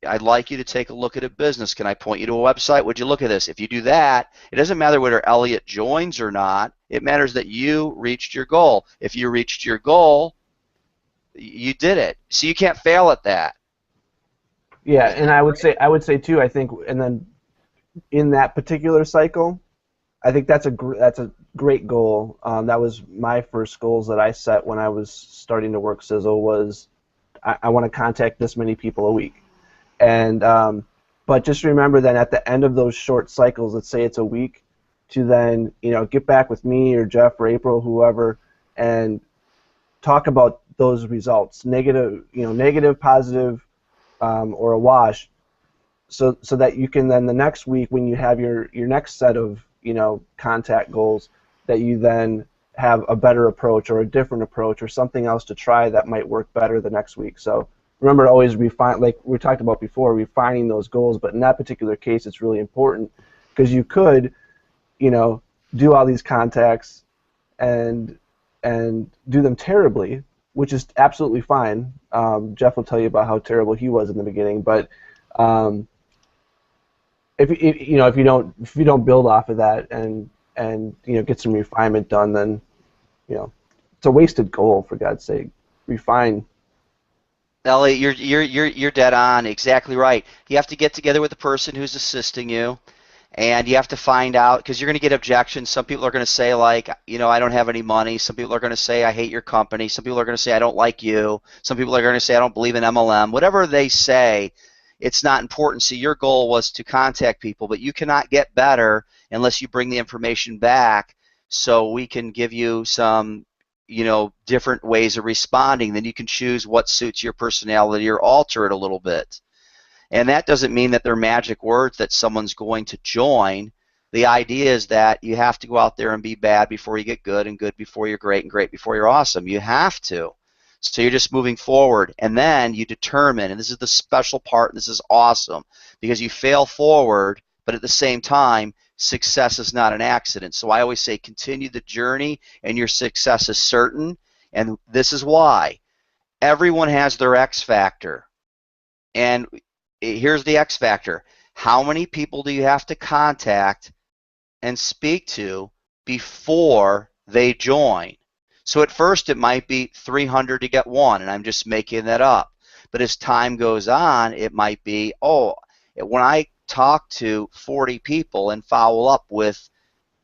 I'd like you to take a look at a business. Can I point you to a website? Would you look at this?" If you do that, it doesn't matter whether Elliot joins or not. It matters that you reached your goal. If you reached your goal, you did it. So you can't fail at that. Yeah, and I would say too. I think, and then in that particular cycle, I think that's a great goal. That was my first goals that I set when I was starting to work Sizzle was I want to contact this many people a week, and but just remember that at the end of those short cycles, let's say it's a week, to then get back with me or Jeff or April, whoever, and talk about those results, negative, positive, or a wash, so that you can then the next week when you have your next set of contact goals, that you then have a better approach or a different approach or something else to try that might work better the next week. So remember to always refine, like we talked about before, refining those goals. But in that particular case, it's really important because you could do all these contacts and do them terribly, which is absolutely fine. Jeff will tell you about how terrible he was in the beginning, but if you don't build off of that and get some refinement done, then it's a wasted goal, for God's sake. Refine. Elliot, you're dead on, exactly right. You have to get together with the person who's assisting you, and you have to find out, because you're going to get objections. Some people are going to say, like, I don't have any money. Some people are going to say, I hate your company. Some people are going to say, I don't like you. Some people are going to say, I don't believe in MLM. Whatever they say, it's not important. So your goal was to contact people, but you cannot get better unless you bring the information back so we can give you some different ways of responding. Then you can choose what suits your personality or alter it a little bit. And that doesn't mean that they're magic words that someone's going to join. The idea is that you have to go out there and be bad before you get good, and good before you're great, and great before you're awesome. You have to. So you're just moving forward, and then you determine, and this is the special part, and this is awesome, because you fail forward, but at the same time, success is not an accident. So I always say continue the journey, and your success is certain, and this is why. Everyone has their X factor, and here's the X factor. How many people do you have to contact and speak to before they join? So at first it might be 300 to get one, and I'm just making that up. But as time goes on, it might be, when I talk to 40 people and follow up with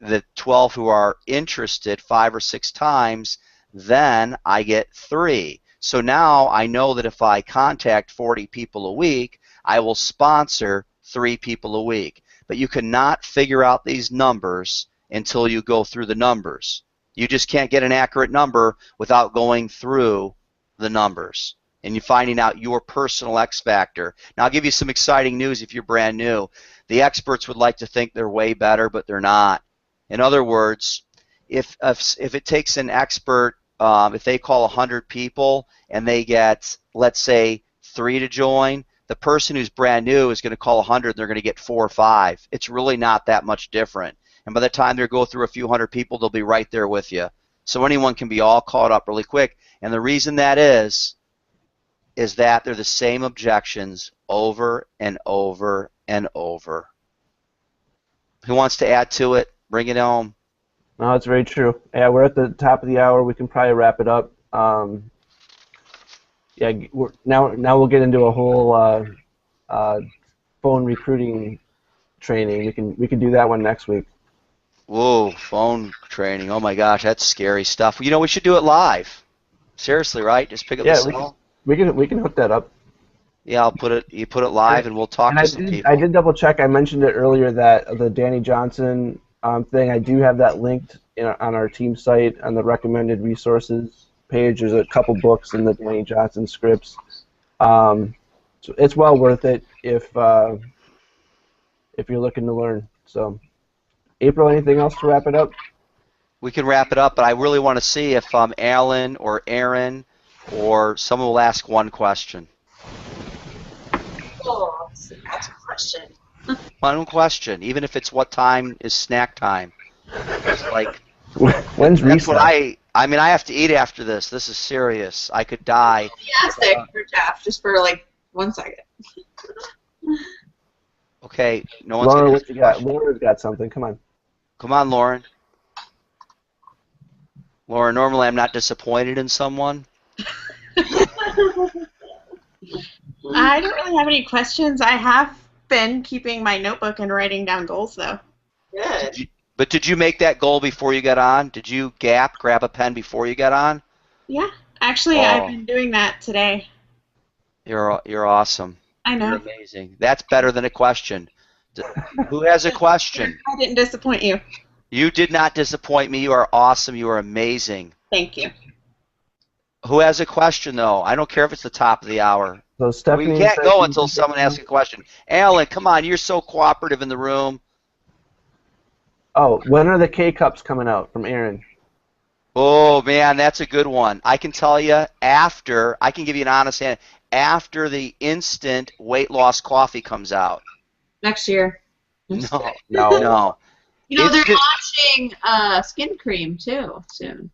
the 12 who are interested 5 or 6 times, then I get 3. So now I know that if I contact 40 people a week, I will sponsor 3 people a week. But you cannot figure out these numbers until you go through the numbers. You just can't get an accurate number without going through the numbers and you finding out your personal X factor. Now, I'll give you some exciting news if you're brand new. The experts would like to think they're way better, but they're not. In other words, if it takes an expert, if they call 100 people and they get, let's say, 3 to join, the person who's brand new is going to call 100 and they're going to get 4 or 5. It's really not that much different. And by the time they go through a few hundred people, they'll be right there with you. So anyone can be all caught up really quick. And the reason that is that they're the same objections over and over and over. Who wants to add to it? Bring it home. No, it's very true. Yeah, we're at the top of the hour. We can probably wrap it up. Now we'll get into a whole phone recruiting training. We can do that one next week. Whoa, phone training. Oh my gosh, that's scary stuff. We should do it live. Seriously, right? Just pick up the cell. We can hook that up. Yeah, you put it live and we'll talk to some people. I did double check. I mentioned it earlier that the Danny Johnson thing, I do have that linked on our team site on the recommended resources page. There's a couple books in the Danny Johnson scripts. So it's well worth it if you're looking to learn. So, April, anything else to wrap it up? We can wrap it up, but I really want to see if Alan or Aaron or someone will ask one question. Oh, that's a question. One question, even if it's what time is snack time. It's like, when's recess? That's what I have to eat after this. This is serious. I could die. Fantastic for Jeff, just for like 1 second. Okay, no one's Laura, gonna what you got? Laura's got something. Come on. Come on, Lauren. Laura, normally I'm not disappointed in someone. I don't really have any questions. I have been keeping my notebook and writing down goals, though. Good. But did you make that goal before you got on? Did you grab a pen before you got on? Yeah, actually, I've been doing that today. You're awesome. I know. You're amazing. That's better than a question. Who has a question? I didn't disappoint you. You did not disappoint me. You are awesome. You are amazing. Thank you. Who has a question, though? I don't care if it's the top of the hour. So Stephanie We can't said go she- until someone asks a question. Alan, come on. You're so cooperative in the room. Oh, when are the K-Cups coming out from Aaron? Oh, man, that's a good one. I can tell you I can give you an honest answer, after the instant weight loss coffee comes out. Next year. No. No. You know, they're Instant- launching skin cream, too, soon.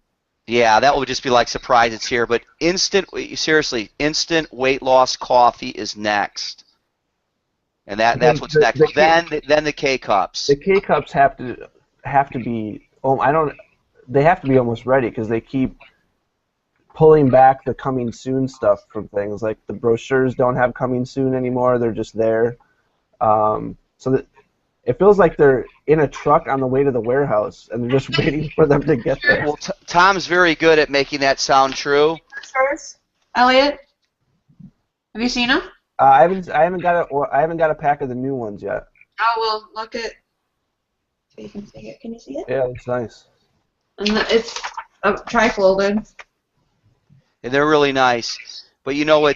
Yeah, that would just be like surprise it's here. But instant weight loss coffee is next. And that's what's next. Then the K-Cups. The K-Cups have to be. They have to be almost ready because they keep pulling back the coming soon stuff from things. Like the brochures don't have coming soon anymore. They're just there. So that it feels like they're in a truck on the way to the warehouse and they're just waiting for them to get there. Well, Tom's very good at making that sound true. First, Elliot, have you seen them? I haven't got a pack of the new ones yet. Oh, well, look at. So you can see it. Can you see it? Yeah, it looks nice. And it's tri-folded. And they're really nice. But you know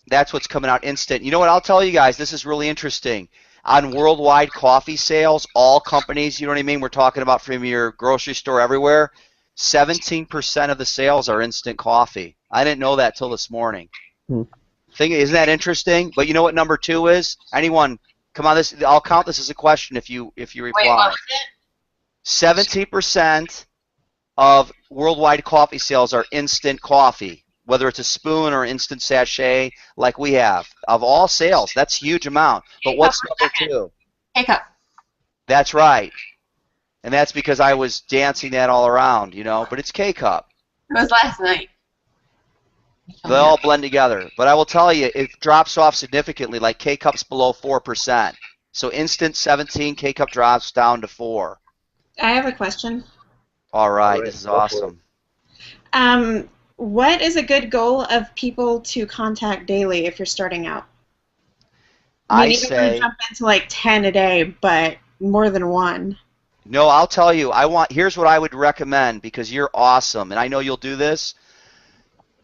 that's what's coming out instant. You know what? I'll tell you guys, this is really interesting. On worldwide coffee sales, all companies, you know what I mean? We're talking about from your grocery store everywhere. 17% of the sales are instant coffee. I didn't know that till this morning. Isn't that interesting? But you know what number 2 is? Anyone? Come on, I'll count this as a question if you reply. Wait, what was it? 17% of worldwide coffee sales are instant coffee, whether it's a spoon or instant sachet like we have. Of all sales, that's a huge amount. But what's number 2? K-Cup. That's right. And that's because I was dancing that all around, but it's K-Cup. It was last night. They all blend together. But I will tell you, it drops off significantly, like K-Cup's below 4%. So instant 17, K-Cup drops down to 4. I have a question. All right, this is awesome. What is a good goal of people to contact daily if you're starting out? I you don't want to jump into like 10 a day, but more than one. No, I'll tell you. Here's what I would recommend because you're awesome, and I know you'll do this.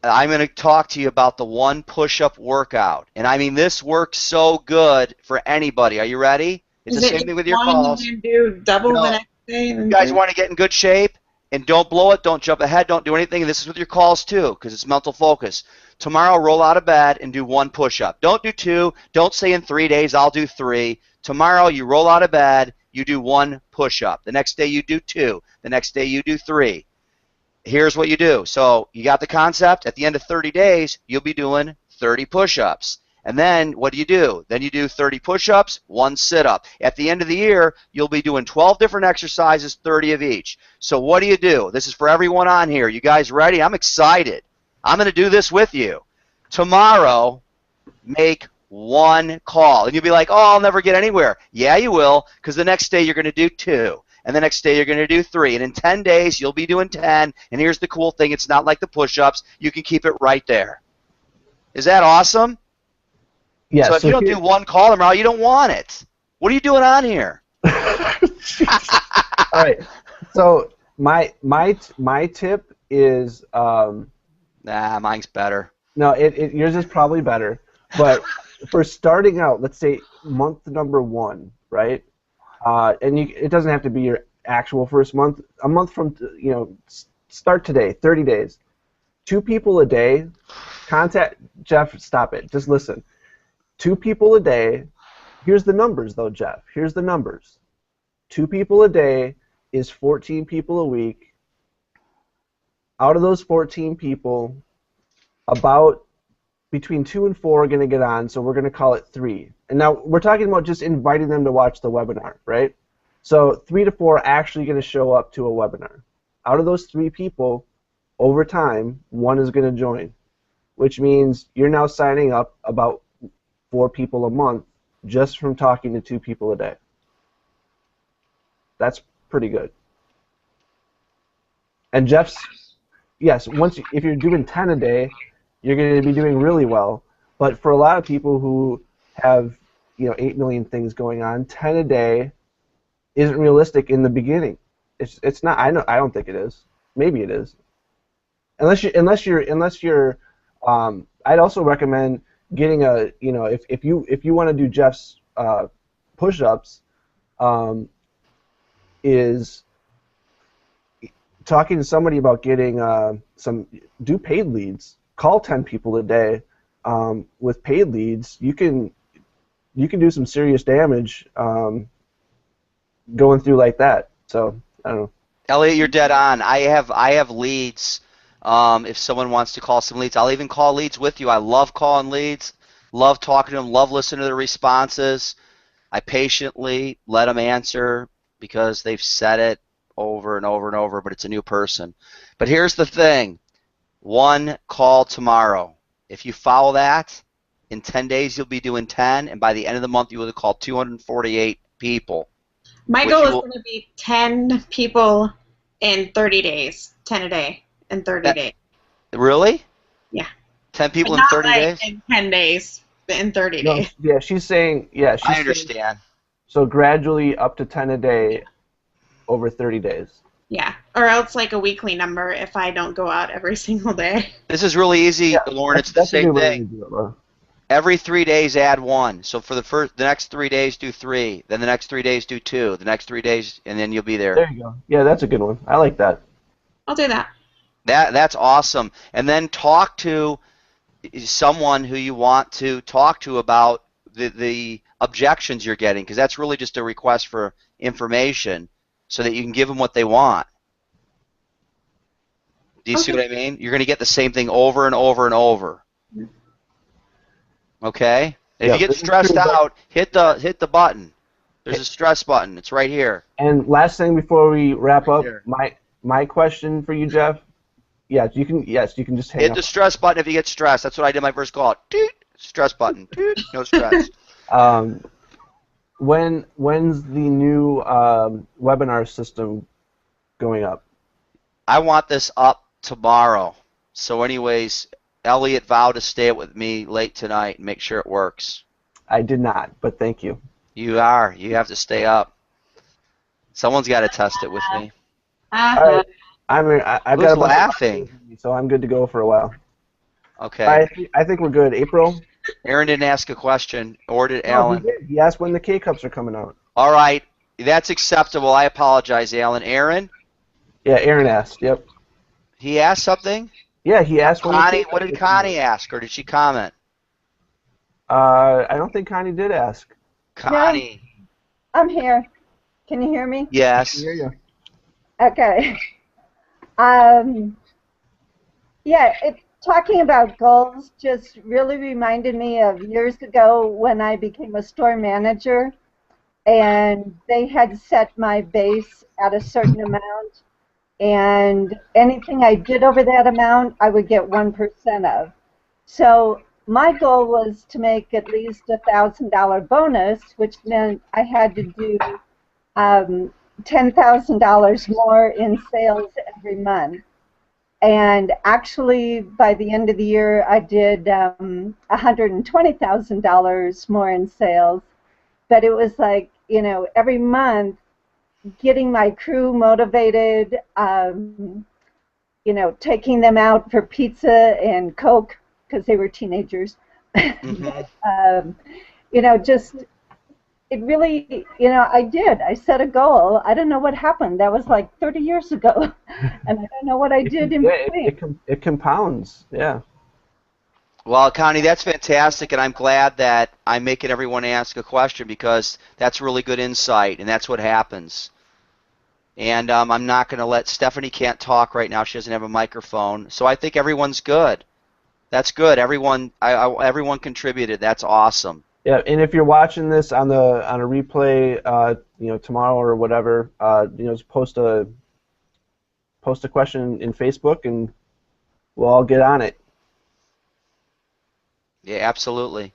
I'm going to talk to you about the 1 push-up workout, and I mean this works so good for anybody. Are you ready? It's the same thing with your calls. And do double the next day. You guys want to get in good shape, and don't blow it. Don't jump ahead. Don't do anything. And this is with your calls too, because it's mental focus. Tomorrow, roll out of bed and do 1 push-up. Don't do 2. Don't say in 3 days I'll do 3. Tomorrow, you roll out of bed. You do 1 push-up. The next day, you do 2. The next day, you do 3. Here's what you do. So you got the concept. At the end of 30 days, you'll be doing 30 push-ups. And then what do? Then you do 30 push-ups, 1 sit-up. At the end of the year, you'll be doing 12 different exercises, 30 of each. So what do? This is for everyone on here. You guys ready? I'm excited. I'm going to do this with you. Tomorrow, make 1 call. And you'll be like, oh, I'll never get anywhere. Yeah, you will, because the next day you're going to do 2. And the next day you're going to do 3. And in 10 days, you'll be doing 10. And here's the cool thing. It's not like the push-ups. You can keep it right there. Is that awesome? Yeah, so if you don't do 1 call tomorrow, you don't want it. What are you doing on here? All right. So my tip is mine's better. No, yours is probably better. But for starting out, let's say month number 1, right? And it doesn't have to be your actual first month. A month from start today, 30 days. 2 people a day. Contact Jeff. Stop it. Just listen. 2 people a day. Here's the numbers, though, Jeff. Here's the numbers. 2 people a day is 14 people a week. Out of those 14 people, about between 2 and 4 are going to get on, so we're going to call it 3. And now we're talking about just inviting them to watch the webinar, right? So 3 to 4 are actually going to show up to a webinar. Out of those 3 people, over time, 1 is going to join. which means you're now signing up about 4 people a month just from talking to 2 people a day. That's pretty good. And Jeff's, yes, if you're doing 10 a day, you're going to be doing really well. But for a lot of people who have 8 million things going on, 10 a day isn't realistic in the beginning. It's not. I don't think it is. Maybe it is. Unless you're. I'd also recommend getting if you want to do Jeff's push-ups, is talking to somebody about getting do paid leads. Call 10 people a day. With paid leads, you can do some serious damage going through like that. So I don't know. Elliot, you're dead on. I have leads. If someone wants to call some leads, I'll even call leads with you. I love calling leads. Love talking to them. Love listening to their responses. I patiently let them answer because they've said it over and over and over, but it's a new person. But here's the thing. 1 call tomorrow. If you follow that, in 10 days you'll be doing 10, and by the end of the month you will have called 248 people. My goal is going to be 10 people in 30 days. 10 a day in 30 days. Really? Yeah. 10 people But in 30 not days? in 10 days, but in 30 No, days. yeah, she's saying. Yeah, I understand. So gradually up to 10 a day over 30 days. Yeah, or else like a weekly number if I don't go out every single day. This is really easy, Lauren. It's the same thing. Every 3 days, add 1. So for the next 3 days, do 3. Then the next 3 days, do 2. The next 3 days, and then you'll be there. There you go. Yeah, that's a good one. I like that. I'll do that. That's awesome. And then talk to someone who you want to talk to about the objections you're getting, because that's really just a request for information so that you can give them what they want. Do you see what I mean? You're going to get the same thing over and over and over. Okay? If you get stressed out, hit the button. There's a stress button. It's right here. And last thing before we wrap up, my question for you, Jeff. You can just hang hit up. the stress button if you get stressed. That's what I did my first call. Toot, stress button. Toot, no stress. When's the new webinar system going up? I want this up tomorrow. So anyways, Elliot vowed to stay with me late tonight and make sure it works. I did not, but thank you. You have to stay up. Someone's got to test it with me. All right. I've got a bunch laughing? So I'm good to go for a while. Okay. I think we're good. April? Aaron didn't ask a question, or did Alan? He did. He asked when the K-Cups are coming out. All right. That's acceptable. I apologize, Alan. Aaron? Yeah, Aaron asked. Yep. He asked something? Yeah, he asked when Connie, what did Connie ask, or did she comment? I don't think Connie did ask. Connie. No, I'm here. Can you hear me? Yes. I hear you. Okay. Talking about goals just really reminded me of years ago when I became a store manager, and they had set my base at a certain amount, and anything I did over that amount, I would get 1% of. So my goal was to make at least $1,000 bonus, which meant I had to do $10,000 more in sales every month. And actually, by the end of the year, I did $120,000 more in sales. But it was like, every month, getting my crew motivated, taking them out for pizza and Coke because they were teenagers. Mm-hmm. Just it really, I set a goal. I don't know what happened. That was like 30 years ago, and I don't know what I did in between. It compounds, yeah. Well, Connie, that's fantastic, and I'm glad that I'm making everyone ask a question because that's really good insight, and that's what happens. And I'm not going to let Stephanie can't talk right now. She doesn't have a microphone, so I think everyone's good. That's good. Everyone contributed. That's awesome. Yeah, and if you're watching this on a replay, tomorrow or whatever, just post a question in Facebook, and we'll all get on it. Yeah, absolutely.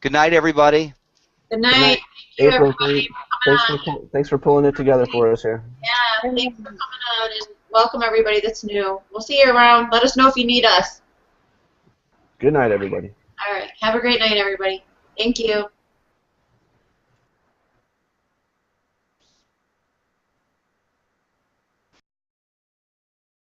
Good night, everybody. Good Good night. night, Thank you, April. everybody, Thanks for pulling it together for us here. Yeah, thanks for coming on and welcome everybody that's new. We'll see you around. Let us know if you need us. Good night, everybody. All right. Have a great night, everybody. Thank you.